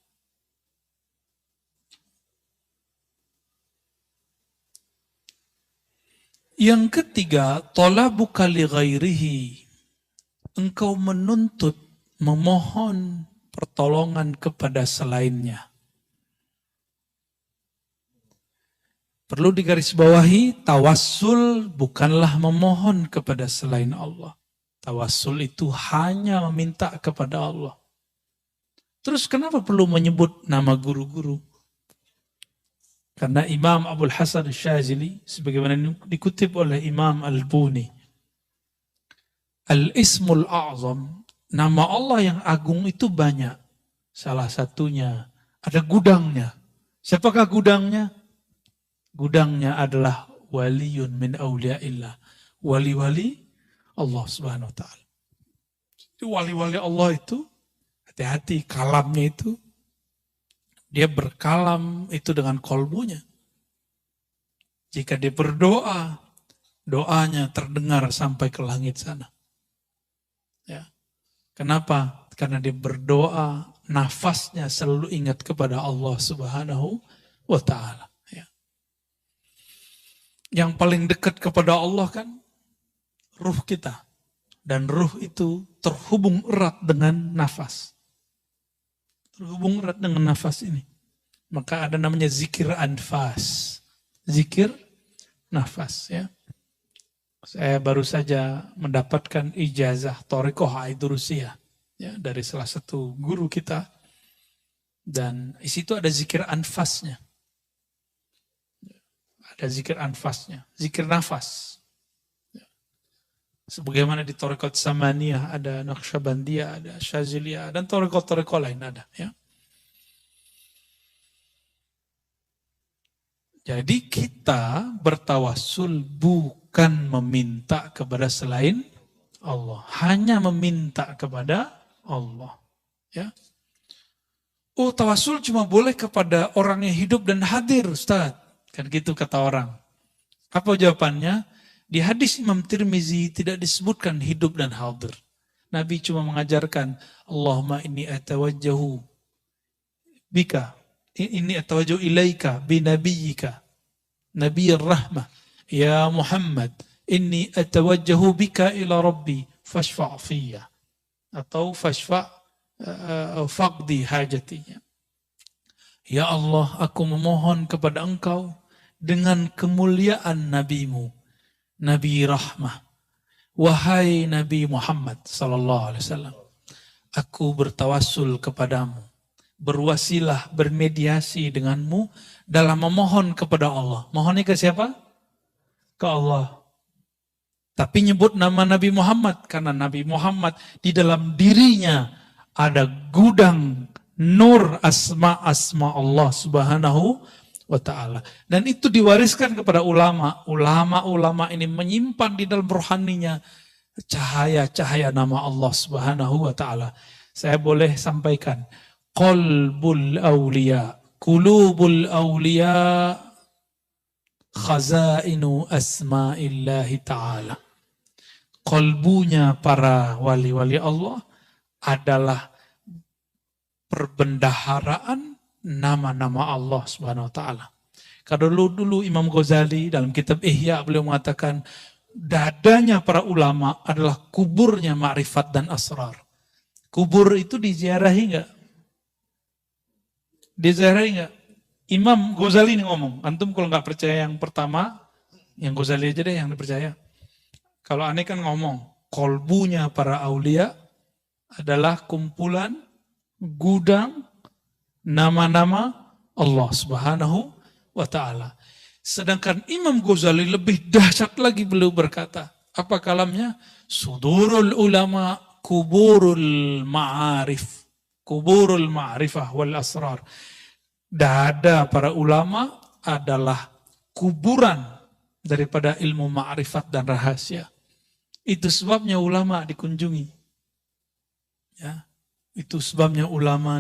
Yang ketiga, talabuka li ghairihi. Engkau menuntut, memohon pertolongan kepada selainnya. Perlu digarisbawahi, tawassul bukanlah memohon kepada selain Allah. Tawassul itu hanya meminta kepada Allah. Terus kenapa perlu menyebut nama guru-guru? Karena Imam Abul Hasan Syazili, sebagaimana dikutip oleh Imam Al-Buni, Al-Ismul A'zam, nama Allah yang agung itu banyak. Salah satunya ada gudangnya. Siapakah gudangnya? Gudangnya adalah waliyun min awliyaillah. Wali-wali Allah subhanahu wa ta'ala. Wali-wali Allah itu, hati-hati kalamnya itu, dia berkalam itu dengan kolbunya. Jika dia berdoa, doanya terdengar sampai ke langit sana. Ya. Kenapa? Karena dia berdoa, nafasnya selalu ingat kepada Allah Subhanahu wa Ta'ala. Ya. Yang paling dekat kepada Allah kan ruh kita. Dan ruh itu terhubung erat dengan nafas. Terhubung erat dengan nafas ini. Maka ada namanya zikir anfas. Zikir nafas. Ya. Saya baru saja mendapatkan ijazah Thariqah Aidurusiyah ya, dari salah satu guru kita. Dan di situ ada zikir anfasnya. Ada zikir anfasnya. Zikir nafas. Sebagaimana di Thariqat Samaniyah ada Naqsyabandiyah, ada Syaziliyah, dan Thariqat-Thariqat lain ada. Ya. Jadi kita bertawassul bukan meminta kepada selain Allah. Hanya meminta kepada Allah. Ya. Oh, tawassul cuma boleh kepada orang yang hidup dan hadir, Ustaz. Kan gitu kata orang. Apa jawabannya? Di hadis Imam Tirmizi tidak disebutkan hidup dan hadir. Nabi cuma mengajarkan, Allahumma inni atawajjahu bika, inni atawajjahu ilaika binabiyika, Nabiyyir rahmah, ya Muhammad, inni atawajjahu bika ila rabbi, fashfa' fiyya. Atau fashfa' faqdi hajatinya. Ya Allah, aku memohon kepada engkau dengan kemuliaan nabimu, Nabi Rahmah. Wahai Nabi Muhammad sallallahu alaihi wasallam, aku bertawassul kepadamu, berwasilah, bermediasi denganmu dalam memohon kepada Allah. Mohonnya ke siapa? Ke Allah. Tapi nyebut nama Nabi Muhammad karena Nabi Muhammad di dalam dirinya ada gudang nur asma-asma Allah Subhanahu wa ta'ala. Dan itu diwariskan kepada ulama. Ulama-ulama ini menyimpan di dalam rohaninya cahaya-cahaya nama Allah Subhanahu wa ta'ala. Saya boleh sampaikan. Qalbul awliya, qulubul awliya, khazainu asma'illahi ta'ala. Qalbunya para wali-wali Allah adalah perbendaharaan nama-nama Allah Subhanahu wa taala. Kalau dulu Imam Ghazali dalam kitab Ihya beliau mengatakan dadanya para ulama adalah kuburnya ma'rifat dan asrar. Kubur itu diziarahi enggak? Diziarahi enggak? Imam Ghazali ini ngomong. Antum kalau enggak percaya yang pertama, yang Ghazali aja deh yang dipercaya. Kalau aneh kan ngomong, kolbunya para aulia adalah kumpulan gudang nama-nama Allah Subhanahu wa ta'ala. Sedangkan Imam Ghazali lebih dahsyat lagi, beliau berkata, apa kalamnya? Sudurul ulama kuburul ma'arif, kuburul ma'rifah wal asrar. Dada para ulama adalah kuburan daripada ilmu ma'rifat dan rahasia. Itu sebabnya ulama dikunjungi. Ya, itu sebabnya ulama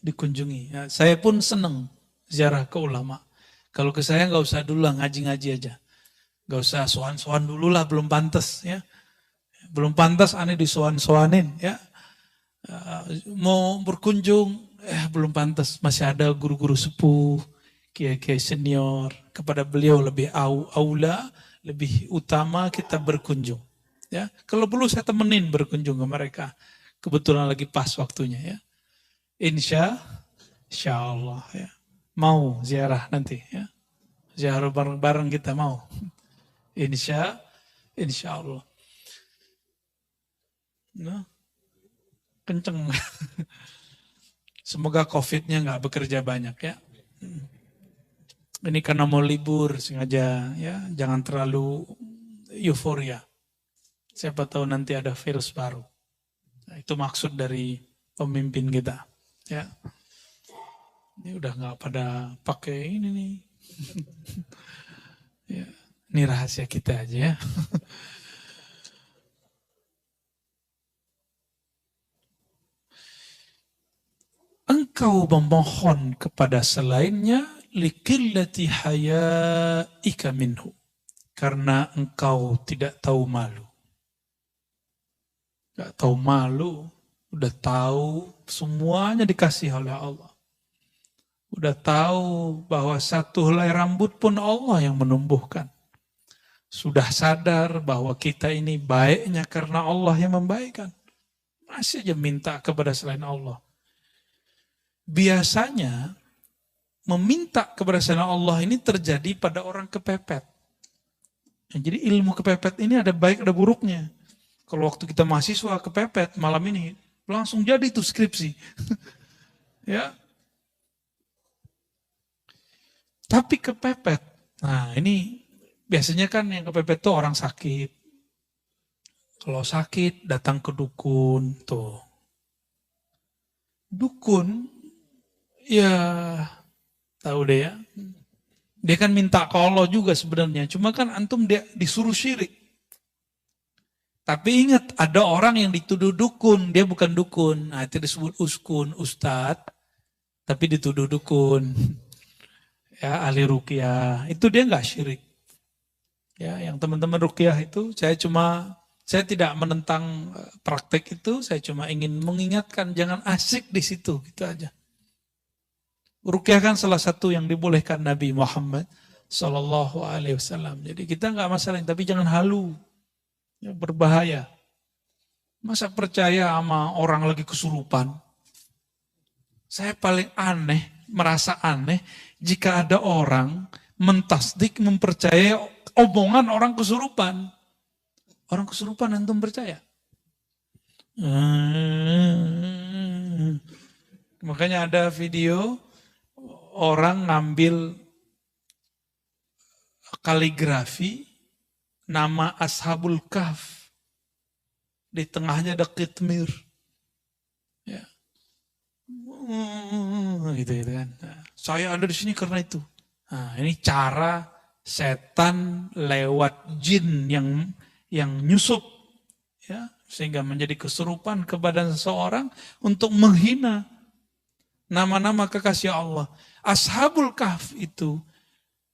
dikunjungi. Ya, saya pun senang ziarah ke ulama. Kalau ke saya nggak usah dulu lah, ngaji-ngaji aja. Nggak usah soan-soan dulu lah, belum pantas. Ya. Belum pantas aneh disoan-soanin. Ya. Mau berkunjung, belum pantas. Masih ada guru-guru sepuh, kiai-kiai senior. Kepada beliau lebih aula, lebih utama kita berkunjung. Ya. Kalau perlu saya temenin berkunjung ke mereka. Kebetulan lagi pas waktunya. Ya. Insya Allah. Ya. Mau ziarah nanti. Ya. Ziarah bareng-bareng kita mau. Insya Allah. Nah, kenceng. Semoga COVID-nya nggak bekerja banyak ya. Ini karena mau libur sengaja ya, jangan terlalu euforia. Siapa tahu nanti ada virus baru. Nah, itu maksud dari pemimpin kita. Ya, ini udah nggak pada pakai ini nih. Ya, ini rahasia kita aja ya. Engkau memohon kepada selainnya liqillati hayaika minhu. Karena engkau tidak tahu malu. Gak tahu malu, udah tahu semuanya dikasih oleh Allah. Udah tahu bahwa satu helai rambut pun Allah yang menumbuhkan. Sudah sadar bahwa kita ini baiknya karena Allah yang membaikkan. Masih aja minta kepada selain Allah. Biasanya meminta kepada selain Allah ini terjadi pada orang kepepet. Jadi ilmu kepepet ini ada baik ada buruknya. Kalau waktu kita mahasiswa kepepet malam ini langsung jadi itu skripsi. Ya. Tapi kepepet. Nah, ini biasanya kan yang kepepet tuh orang sakit. Kalau sakit datang ke dukun tuh. Dukun ya tahu deh ya. Dia kan minta ke Allah juga sebenarnya. Cuma kan antum dia disuruh syirik. Tapi ingat, ada orang yang dituduh dukun, dia bukan dukun. Nah, itu disebut uskun, ustadz, tapi dituduh dukun. Ya, ahli ruqyah. Itu dia nggak syirik. Ya, yang teman-teman ruqyah itu, saya tidak menentang praktek itu, saya cuma ingin mengingatkan jangan asik di situ, gitu aja. Ruqyah kan salah satu yang dibolehkan Nabi Muhammad Sallallahu Alaihi Wasallam. Jadi kita nggak masalah, tapi jangan halu. Ya, berbahaya. Masa percaya sama orang lagi kesurupan? Saya paling aneh, merasa aneh jika ada orang mentasdik, mempercayai omongan orang kesurupan. Orang kesurupan antum percaya? Makanya ada video orang ngambil kaligrafi nama Ashabul Kahf. Di tengahnya ada kitmir. Ya. Gitu kan. Nah, saya ada di sini karena itu. Nah, ini cara setan lewat jin yang nyusup, ya, sehingga menjadi kesurupan ke badan seseorang untuk menghina nama-nama kekasih Allah. Ashabul Kahf itu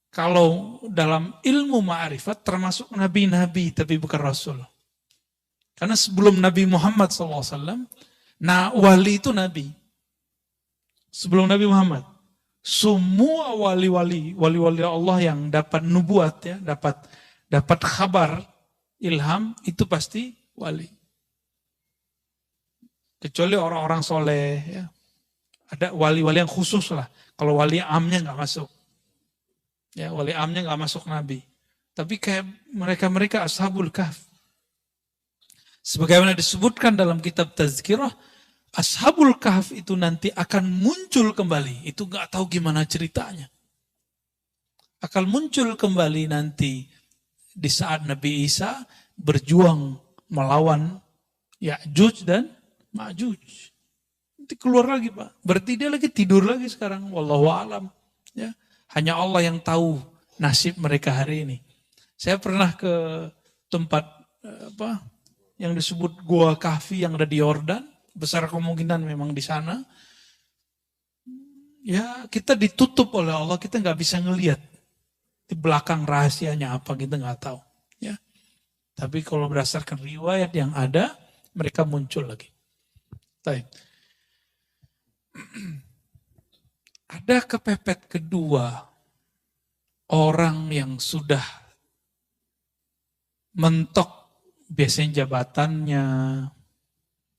kalau dalam ilmu ma'rifat termasuk nabi-nabi tapi bukan rasul. Karena sebelum Nabi Muhammad SAW, nah wali itu nabi. Sebelum Nabi Muhammad, semua wali-wali Allah yang dapat nubuat, ya, dapat kabar, ilham, itu pasti wali. Kecuali orang-orang soleh, ya. Ada wali-wali yang khusus lah. Kalau wali amnya nggak masuk. Ya, wali amnya nggak masuk nabi. Tapi kayak mereka Ashabul Kahf. Sebagaimana disebutkan dalam kitab Tazkirah, Ashabul Kahf itu nanti akan muncul kembali. Itu nggak tahu gimana ceritanya. Akan muncul kembali nanti di saat Nabi Isa berjuang melawan Ya'juj dan Ma'juj. Nanti keluar lagi, Pak. Berarti dia lagi tidur lagi sekarang. Wallahu a'lam. Ya. Hanya Allah yang tahu nasib mereka hari ini. Saya pernah ke tempat yang disebut Gua Kahfi yang ada di Yordan. Besar kemungkinan memang di sana. Ya, kita ditutup oleh Allah, kita nggak bisa ngelihat di belakang rahasianya apa, kita nggak tahu. Ya. Tapi kalau berdasarkan riwayat yang ada, mereka muncul lagi. Baik. Ada kepepet kedua, orang yang sudah mentok biasanya jabatannya,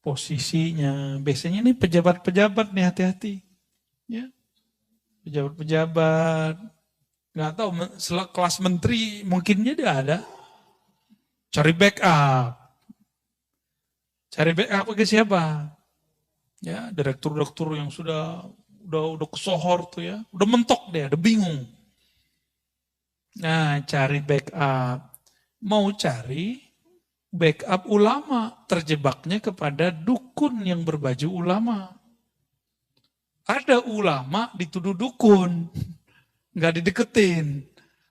posisinya, biasanya ini pejabat-pejabat nih, hati-hati. Ya. Pejabat-pejabat, nggak tahu, kelas menteri mungkinnya dia ada. Cari backup. Cari backup ke siapa? Ya, direktur-direktur yang sudah kesohor tuh ya, udah mentok dia, udah bingung. Nah, cari backup. Mau cari backup ulama, terjebaknya kepada dukun yang berbaju ulama. Ada ulama dituduh dukun, nggak dideketin.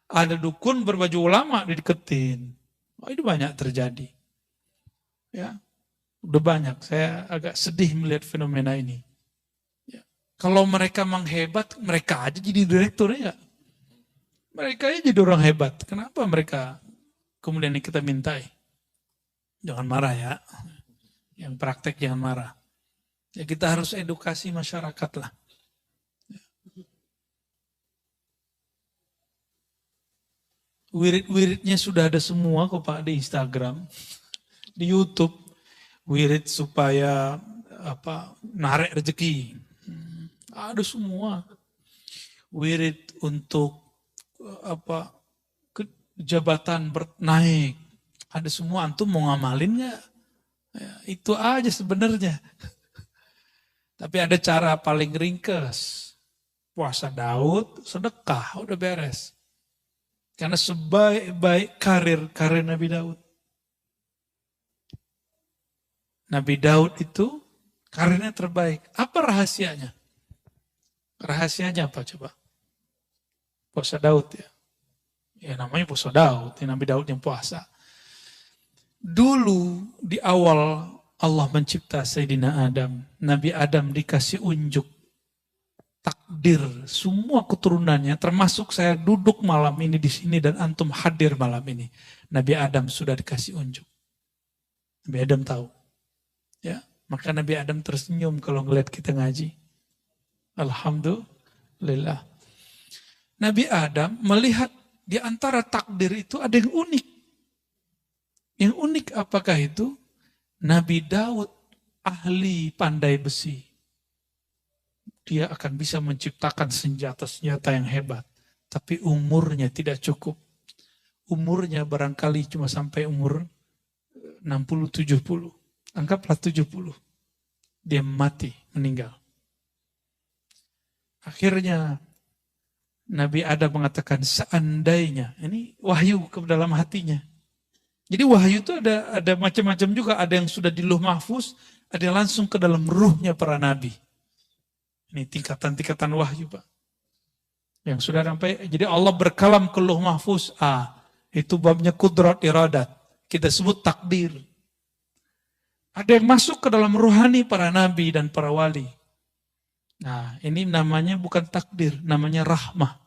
Ada dukun berbaju ulama dideketin. Oh, itu banyak terjadi. Ya, udah banyak. Saya agak sedih melihat fenomena ini. Ya. Kalau mereka menghebat, mereka aja jadi direktur ya. Mereka aja jadi orang hebat. Kenapa mereka kemudian kita mintai? Jangan marah ya. Yang praktek jangan marah. Ya kita harus edukasi masyarakat lah. Wirid-wiridnya sudah ada semua kok Pak di Instagram, di YouTube. Wirid supaya narik rezeki. Ada semua. Wirid untuk jabatan naik. Ada semua. Antum mau ngamalin nggak? Ya, itu aja sebenarnya. Tapi ada cara paling ringkas. Puasa Daud, sedekah, udah beres. Karena sebaik-baik karir Nabi Daud. Nabi Daud itu karirnya terbaik. Apa rahasianya? Rahasianya apa coba? Puasa Daud ya. Ya namanya puasa Daud, Nabi Daud yang puasa. Dulu di awal Allah mencipta Sayyidina Adam. Nabi Adam dikasih unjuk takdir semua keturunannya, termasuk saya duduk malam ini di sini dan antum hadir malam ini. Nabi Adam sudah dikasih unjuk. Nabi Adam tahu. Ya, maka Nabi Adam tersenyum kalau ngeliat kita ngaji. Alhamdulillah. Nabi Adam melihat di antara takdir itu ada yang unik. Yang unik apakah itu? Nabi Daud ahli pandai besi. Dia akan bisa menciptakan senjata-senjata yang hebat. Tapi umurnya tidak cukup. Umurnya barangkali cuma sampai umur 60-70. Anggaplah 70. Dia mati, meninggal. Akhirnya Nabi Adam mengatakan seandainya. Ini wahyu ke dalam hatinya. Jadi wahyu itu ada macam-macam juga. Ada yang sudah di Lauh Mahfuz, ada yang langsung ke dalam ruhnya para nabi. Ini tingkatan-tingkatan wahyu Pak. Yang sudah sampai, jadi Allah berkalam ke Lauh Mahfuz. Itu babnya kudrat iradat. Kita sebut takdir. Ada yang masuk ke dalam ruhani para nabi dan para wali. Nah ini namanya bukan takdir, namanya rahmah.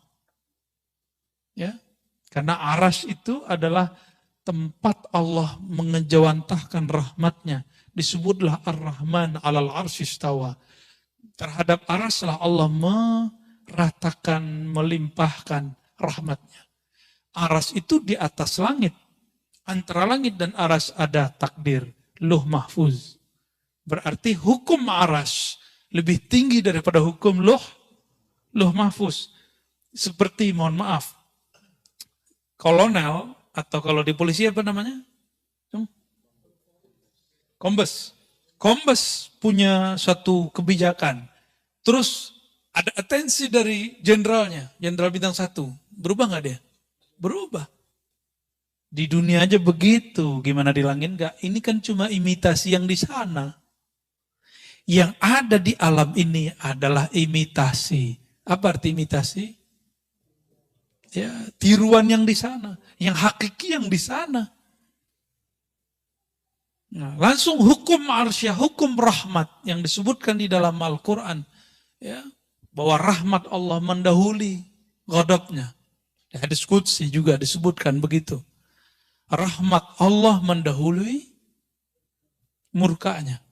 Ya, karena aras itu adalah tempat Allah mengejawantahkan rahmatnya. Disebutlah Ar-Rahman alal arsy istawa. Terhadap araslah Allah meratakan, melimpahkan rahmatnya. Aras itu di atas langit. Antara langit dan aras ada takdir, Lauh Mahfuz. Berarti hukum aras lebih tinggi daripada hukum Lauh Mahfuz. Seperti, mohon maaf, kolonel, atau kalau di polisi apa namanya? Kombes. Kombes punya satu kebijakan. Terus ada atensi dari jenderalnya, jenderal bintang 1. Berubah nggak dia? Berubah. Di dunia aja begitu, gimana di langit nggak? Ini kan cuma imitasi yang di sana. Yang ada di alam ini adalah imitasi. Apa arti imitasi? Ya, tiruan yang di sana, yang hakiki yang di sana. Nah, langsung hukum arsyah, hukum rahmat yang disebutkan di dalam Al-Quran. Ya, bahwa rahmat Allah mendahului ghadabnya. Di hadis qudsi juga disebutkan begitu. Rahmat Allah mendahului murkanya.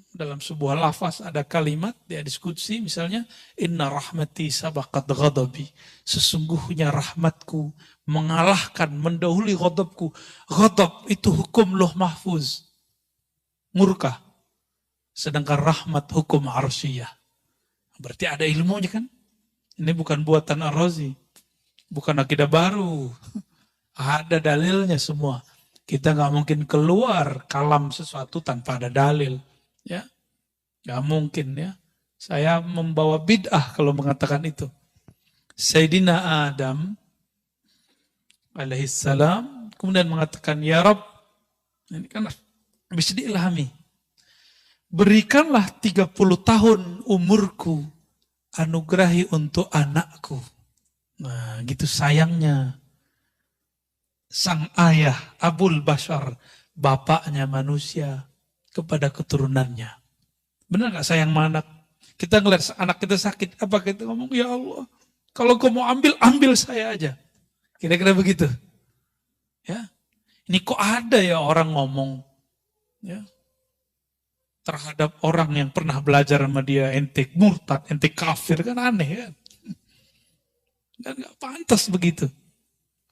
Dalam sebuah lafaz ada kalimat di hadis qudsi misalnya, inna rahmati sabaqat ghadabi. Sesungguhnya rahmatku mengalahkan, mendahului ghadabku. Ghadab itu hukum Lauh Mahfuz. Murka. Sedangkan rahmat hukum arsyiyah. Berarti ada ilmunya kan? Ini bukan buatan Ar-Razi. Bukan akidah baru. Ada dalilnya semua. Kita nggak mungkin keluar kalam sesuatu tanpa ada dalil. Ya, nggak mungkin ya. Saya membawa bid'ah kalau mengatakan itu. Sayyidina Adam alaihissalam kemudian mengatakan, ya Rabb, ini kan bisa diilhami. Berikanlah 30 tahun umurku, anugerahi untuk anakku. Nah, gitu sayangnya sang ayah Abul Bashar, bapaknya manusia, kepada keturunannya. Benar nggak sayang sama anak? Kita ngeliat anak kita sakit, apa kita ngomong, ya Allah, kalau kau mau ambil, ambil saya aja. Kira-kira begitu. Ya, ini kok ada ya orang ngomong, ya, terhadap orang yang pernah belajar sama dia, ente murtad, ente kafir, kan aneh kan? Dan nggak pantas begitu.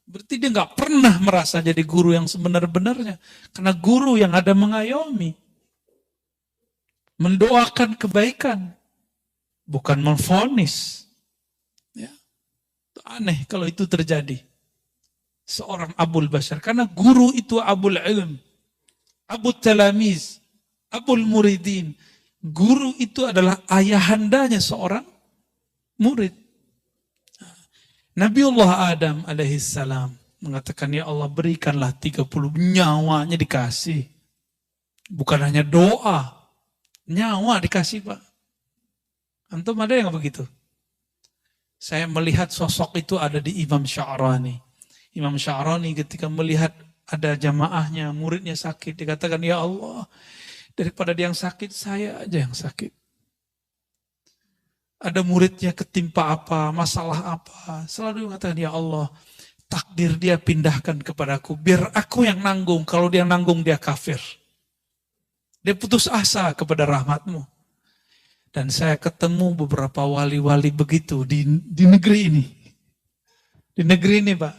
Berarti dia nggak pernah merasa jadi guru yang sebenar-benarnya, karena guru yang ada mengayomi, mendoakan kebaikan, bukan memvonis. Ya, itu aneh kalau itu terjadi. Seorang Abul Bashar, karena guru itu Abul Ilm, Abul Talamiz, Abul Muridin. Guru itu adalah ayahandanya seorang murid. Nabiullah Adam alaihissalam mengatakan, ya Allah, berikanlah 30 nyawanya dikasih. Bukan hanya doa, nyawa dikasih, Pak. Antum ada yang begitu? Saya melihat sosok itu ada di Imam Sya'rani. Imam Sya'rani ketika melihat ada jamaahnya, muridnya sakit, dikatakan, ya Allah, daripada dia yang sakit, saya aja yang sakit. Ada muridnya ketimpa apa, masalah apa, selalu mengatakan, ya Allah, takdir dia pindahkan kepadaku, biar aku yang nanggung. Kalau dia nanggung, dia kafir. Dia putus asa kepada rahmatmu. Dan saya ketemu beberapa wali-wali begitu di negeri ini. Di negeri ini, Pak.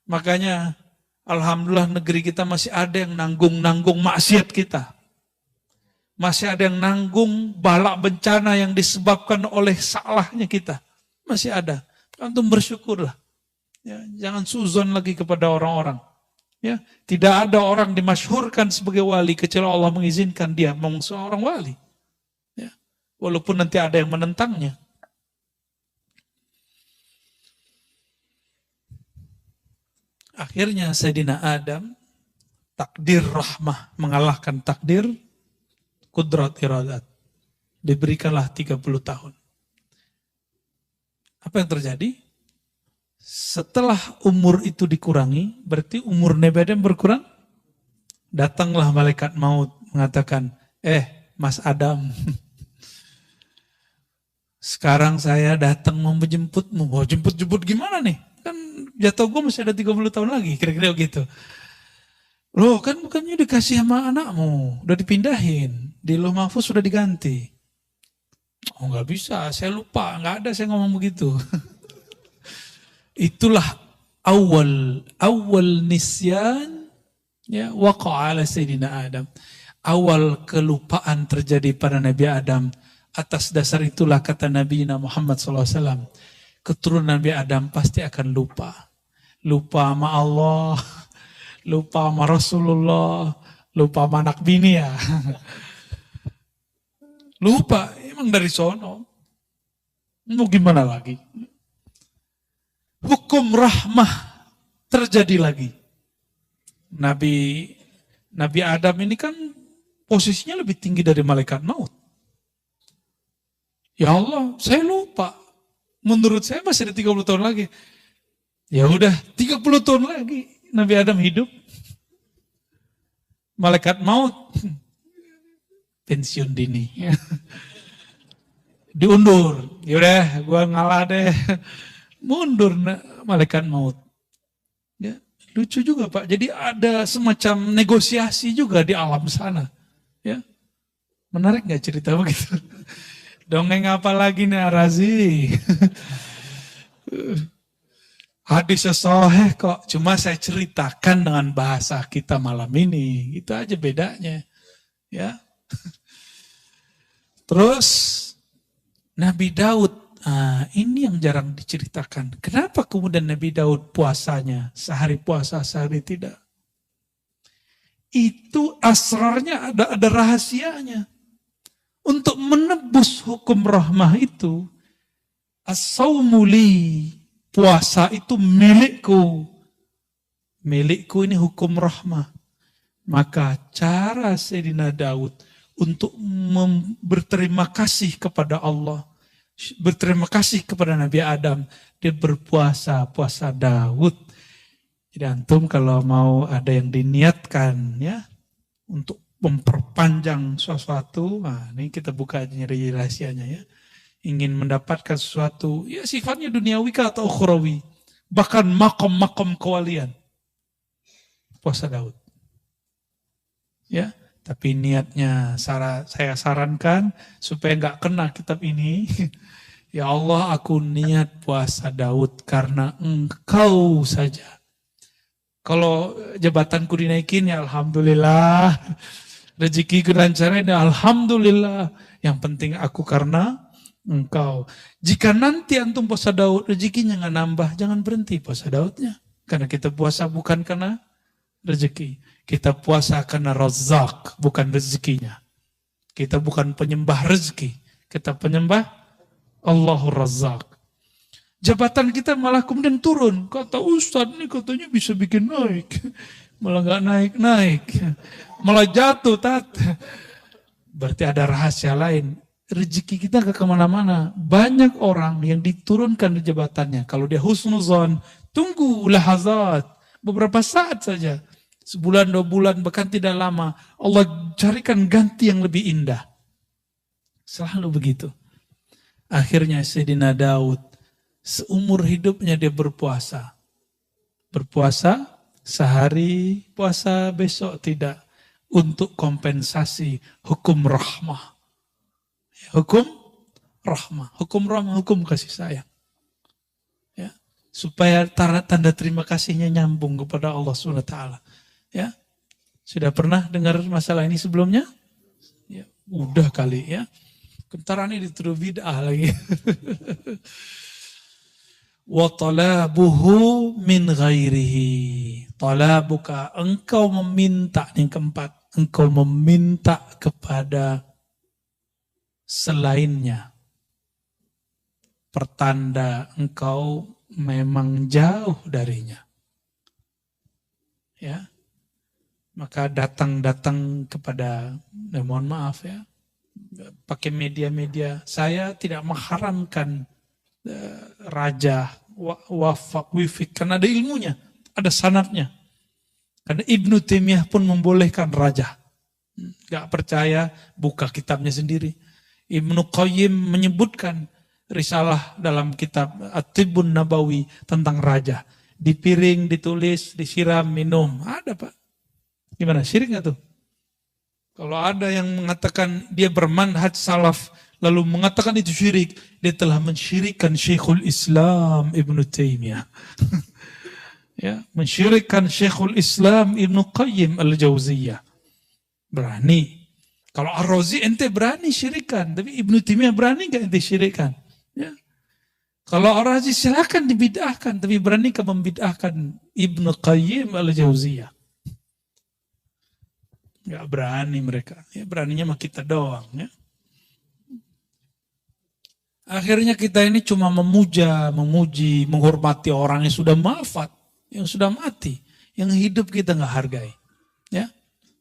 Makanya alhamdulillah negeri kita masih ada yang nanggung-nanggung maksiat kita. Masih ada yang nanggung balak bencana yang disebabkan oleh salahnya kita. Masih ada. Antum bersyukurlah. Ya, jangan suzon lagi kepada orang-orang. Ya, tidak ada orang dimasyhurkan sebagai wali kecuali Allah mengizinkan dia memang seorang wali. Ya, walaupun nanti ada yang menentangnya. Akhirnya Sayyidina Adam, takdir rahmah mengalahkan takdir kudrat iradat. Diberikanlah 30 tahun. Apa yang terjadi? Setelah umur itu dikurangi, berarti umur Nabi Adam berkurang. Datanglah malaikat maut mengatakan, Mas Adam, sekarang saya datang mau menjemputmu. Mau jemput-jemput gimana nih? Kan jatuh gue masih ada 30 tahun lagi, kira-kira begitu. Loh, kan bukannya dikasih sama anakmu, udah dipindahin, di Lauh Mahfuz sudah diganti. Oh, nggak bisa, saya lupa, nggak ada saya ngomong begitu. Itulah awal nisyan, ya, waqa ala Sayyidina Adam. Awal kelupaan terjadi pada Nabi Adam. Atas dasar itulah kata Nabi Muhammad SAW, keturunan Nabi Adam pasti akan lupa. Lupa sama Allah, lupa sama Rasulullah, lupa sama anak bini ya. Lupa, emang dari sono. Mau gimana lagi? Hukum rahmah terjadi lagi. Nabi Adam ini kan posisinya lebih tinggi dari malaikat maut. Ya Allah, saya lupa. Menurut saya masih ada 30 tahun lagi. Ya udah, 30 tahun lagi Nabi Adam hidup. Malaikat maut pensiun dini. Diundur. Ya udah, gua ngalah deh. Mundur malaikat maut. Ya, lucu juga, Pak. Jadi ada semacam negosiasi juga di alam sana. Ya. Menarik nggak cerita begitu? Dongeng apa lagi nih Arazi? Hadisnya sahih kok. Cuma saya ceritakan dengan bahasa kita malam ini. Itu aja bedanya. Ya. Terus Nabi Daud. Ini yang jarang diceritakan. Kenapa kemudian Nabi Daud puasanya sehari puasa, sehari tidak? Itu asrarnya ada rahasianya. Untuk menebus hukum rahmah itu, as-sawmu li, puasa itu milikku. Milikku ini hukum rahmah. Maka cara Sayyidina Daud untuk berterima kasih kepada Allah, berterima kasih kepada Nabi Adam, dia berpuasa, puasa Daud. Jadi antum kalau mau ada yang diniatkan ya, untuk memperpanjang sesuatu. Nah, ini kita buka nyeri rahasianya ya. Ingin mendapatkan sesuatu, ya sifatnya duniawi atau ukhrawi. Bahkan makom-makom kewalian. Puasa Daud. Ya, tapi niatnya saya sarankan supaya nggak kena kitab ini. Ya Allah, aku niat puasa Daud karena Engkau saja. Kalau jabatanku dinaikin, ya Alhamdulillah. Rezekiku lancarin, ya Alhamdulillah. Yang penting aku karena Engkau. Jika nanti antum puasa Daud, rezekinya nggak nambah, jangan berhenti puasa Daudnya. Karena kita puasa bukan karena rezeki. Kita puasa karena Razzaq, bukan rezekinya. Kita bukan penyembah rezeki. Kita penyembah Allahur Razzaq. Jabatan kita malah kemudian turun. Kata Ustadz ini katanya bisa bikin naik. Malah nggak naik-naik. Malah jatuh, tat. Berarti ada rahasia lain. Rezeki kita gak kemana-mana. Banyak orang yang diturunkan di jabatannya. Kalau dia husnuzon, tunggu lahazat. Beberapa saat saja. Sebulan, 2 bulan, bahkan tidak lama. Allah carikan ganti yang lebih indah. Selalu begitu. Akhirnya Sayyidina Daud, seumur hidupnya dia berpuasa. Berpuasa sehari, puasa besok tidak. Untuk kompensasi hukum rahmah. Hukum rahmah, hukum kasih sayang. Ya, supaya tanda terima kasihnya nyambung kepada Allah SWT. Ya, sudah pernah dengar masalah ini sebelumnya? Ya, udah kali ya. Bentar ini dituduh bid'ah lagi. Wa talabuhu min ghairihi. Talabuka, engkau meminta, yang keempat, engkau meminta kepada selainnya, pertanda engkau memang jauh darinya. Ya, maka datang kepada, mohon maaf ya, pakai media-media. Saya tidak mengharamkan raja, wafak, wifik, karena ada ilmunya, ada sanadnya. Karena Ibnu Taimiyah pun membolehkan raja. Gak percaya, buka kitabnya sendiri. Ibnu Qayyim menyebutkan risalah dalam kitab At-Tibbun Nabawi tentang raja. Di piring, ditulis, disiram, minum. Ada Pak. Gimana, syirik gak tuh? Kalau ada yang mengatakan dia bermanhaj salaf, lalu mengatakan itu syirik, dia telah mensyirikkan Syekhul Islam Ibnu Taimiyah. Ya, mensyirikkan Syekhul Islam Ibnu Qayyim Al-Jauziyah. Berani. Kalau Ar-Razi ente berani syirikan, tapi Ibnu Taimiyah berani gak ente syirikan? Ya. Kalau Ar-Razi silakan dibid'ahkan, tapi berani ke membid'ahkan Ibnu Qayyim Al-Jauziyah? Gak berani mereka. Ya, beraninya mah kita doang. Ya. Akhirnya kita ini cuma memuja, memuji, menghormati orang yang sudah wafat, yang sudah mati, yang hidup kita gak hargai. Ya.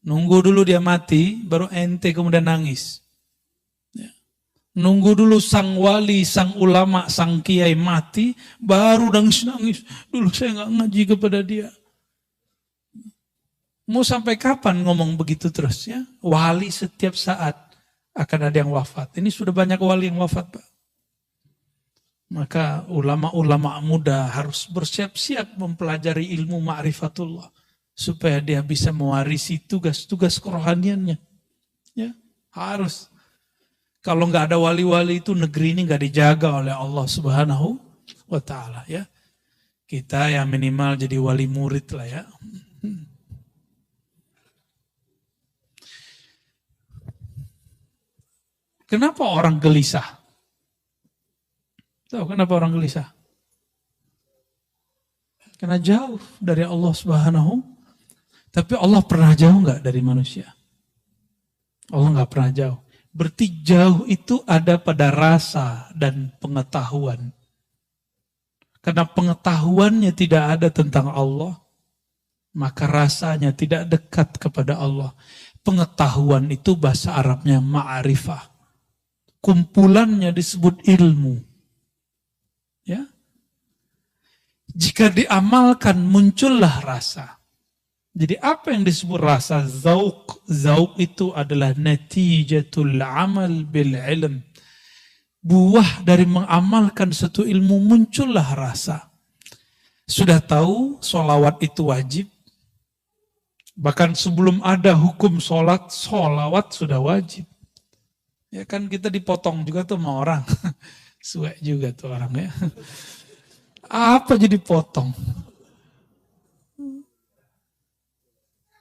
Nunggu dulu dia mati, baru ente kemudian nangis. Ya. Nunggu dulu sang wali, sang ulama, sang kiai mati, baru nangis-nangis. Dulu saya nggak ngaji kepada dia. Mau sampai kapan ngomong begitu terus ya? Wali setiap saat akan ada yang wafat. Ini sudah banyak wali yang wafat, Pak. Maka ulama-ulama muda harus bersiap-siap mempelajari ilmu ma'rifatullah. Supaya dia bisa mewarisi tugas-tugas kerohaniannya. Ya, harus. Kalau nggak ada wali-wali itu negeri ini nggak dijaga oleh Allah Subhanahu wa Ta'ala. Ya, kita yang minimal jadi wali murid lah ya. Kenapa orang gelisah? Tahu kenapa orang gelisah? Karena jauh dari Allah Subhanahu. Tapi Allah pernah jauh nggak dari manusia? Allah nggak pernah jauh. Berarti jauh itu ada pada rasa dan pengetahuan. Karena pengetahuannya tidak ada tentang Allah, maka rasanya tidak dekat kepada Allah. Pengetahuan itu bahasa Arabnya ma'rifah. Kumpulannya disebut ilmu. Ya. Jika diamalkan muncullah rasa. Jadi apa yang disebut rasa zauq? Zauq itu adalah natijatul amal bil ilm. Buah dari mengamalkan satu ilmu muncullah rasa. Sudah tahu solawat itu wajib. Bahkan sebelum ada hukum sholat, solawat sudah wajib. Ya kan kita dipotong juga tuh sama orang. Suek juga tuh orang ya. Apa jadi potong?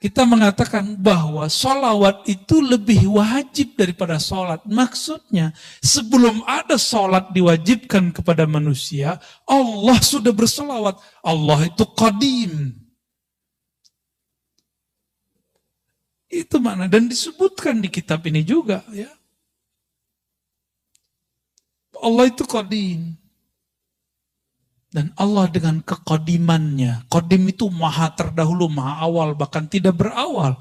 Kita mengatakan bahwa sholawat itu lebih wajib daripada sholat. Maksudnya, sebelum ada sholat diwajibkan kepada manusia, Allah sudah bersolawat. Allah itu qadim. Itu mana? Dan disebutkan di kitab ini juga. Ya. Allah itu qadim. Dan Allah dengan kekodimannya. Kodim itu maha terdahulu, maha awal, bahkan tidak berawal.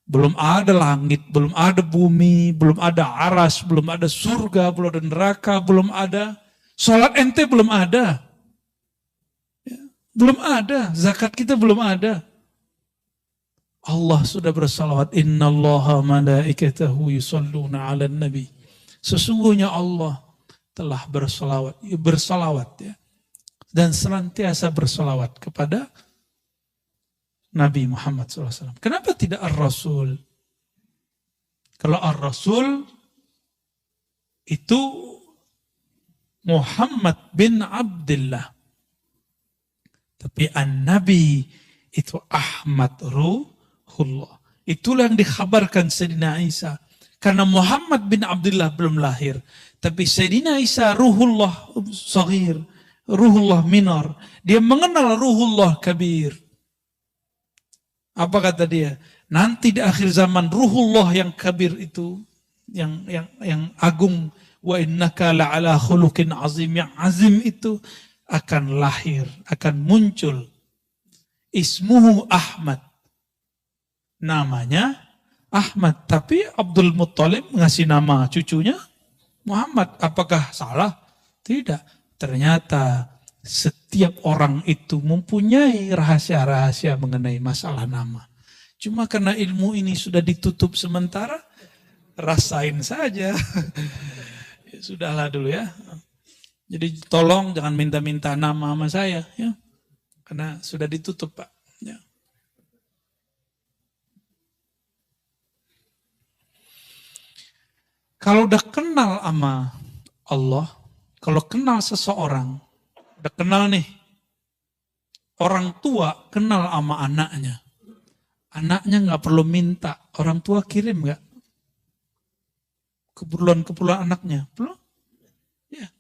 Belum ada langit, belum ada bumi, belum ada aras, belum ada surga, belum ada neraka, belum ada. Sholat ente belum ada. Ya, belum ada. Zakat kita belum ada. Allah sudah bersalawat. Innallaha malaikatahu yusalluna ala nabi. Sesungguhnya Allah telah bersalawat ya. Dan senantiasa bersolawat kepada Nabi Muhammad SAW. Kenapa tidak Ar-Rasul? Kalau Ar-Rasul itu Muhammad bin Abdullah. Tapi An-Nabi itu Ahmad Ruhullah. Itulah yang dikhabarkan Sayyidina Isa. Karena Muhammad bin Abdullah belum lahir. Tapi Sayyidina Isa Ruhullah Saghir. Ruhullah minor. Dia mengenal Ruhullah kabir. Apa kata dia? Nanti di akhir zaman Ruhullah yang kabir itu, yang agung, wa innaka la'ala khuluqin azim, yang azim itu akan lahir, akan muncul. Ismuhu Ahmad. Namanya Ahmad. Tapi Abdul Muttalib ngasih nama cucunya Muhammad. Apakah salah? Tidak. Ternyata setiap orang itu mempunyai rahasia-rahasia mengenai masalah nama. Cuma karena ilmu ini sudah ditutup sementara, rasain saja. Ya, sudahlah dulu ya. Jadi tolong jangan minta-minta nama sama saya. Ya. Karena sudah ditutup Pak. Ya. Kalau udah kenal sama Allah, kalau kenal seseorang, udah kenal nih, orang tua kenal sama anaknya. Anaknya nggak perlu minta, orang tua kirim nggak? Keperluan anaknya, belum? Ya.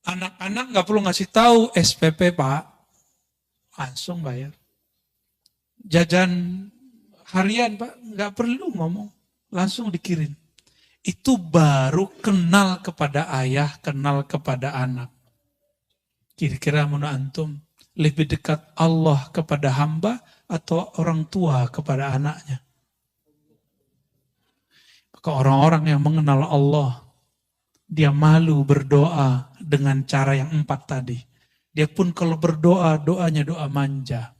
Anak-anak nggak perlu ngasih tahu SPP Pak, langsung bayar. Jajan harian Pak, nggak perlu ngomong, langsung dikirim. Itu baru kenal kepada ayah, kenal kepada anak. Kira-kira menurut antum, lebih dekat Allah kepada hamba atau orang tua kepada anaknya? Maka orang-orang yang mengenal Allah, dia malu berdoa dengan cara yang 4 tadi. Dia pun kalau berdoa, doanya doa manja.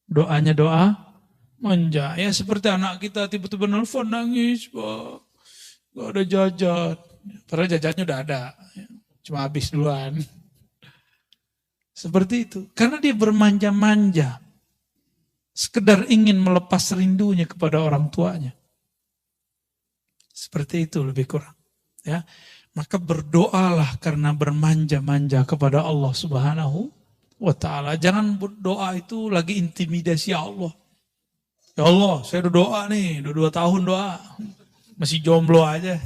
Doanya doa manja. Ya seperti anak kita tiba-tiba nelfon nangis, Pak. Gak ada jajan. Padahal jajannya udah ada. Cuma habis duluan. Seperti itu. Karena dia bermanja-manja. Sekedar ingin melepas rindunya kepada orang tuanya. Seperti itu lebih kurang. Ya. Maka berdoalah karena bermanja-manja kepada Allah Subhanahu wa ta'ala. Jangan berdoa itu lagi intimidasi Allah. Ya Allah, saya udah doa nih, udah 2 tahun doa. Masih jomblo aja.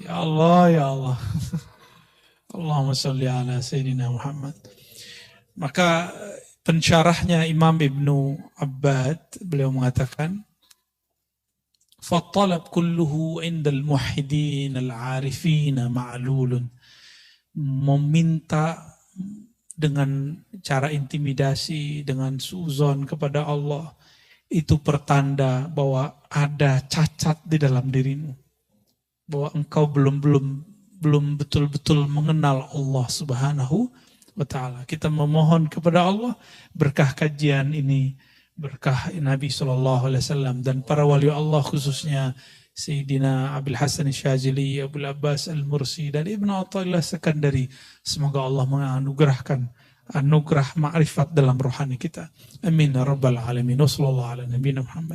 Ya Allah, ya Allah. Allahumma salli ala Sayyidina Muhammad. Maka pensyarahnya Imam Ibnu Abbad, beliau mengatakan, فَالطَّلَبْ كُلُّهُ عِنْدَ الْمُوحِدِينَ الْعَارِفِينَ مَعْلُولٌ. Meminta dengan cara intimidasi, dengan suuzon kepada Allah, itu pertanda bahwa ada cacat di dalam dirimu. Bahwa engkau belum betul-betul mengenal Allah Subhanahu wa ta'ala. Kita memohon kepada Allah berkah kajian ini, berkah Nabi SAW dan para wali Allah khususnya Sayyidina Abil Hasan Syazili, Abul Abbas Al-Mursi dan Ibnu Athaillah Sekandari. Semoga Allah menganugerahkan anugerah ma'rifat dalam rohani kita. Amin ya rabbal alamin. Wassallallahu ala nabiyina Muhammad.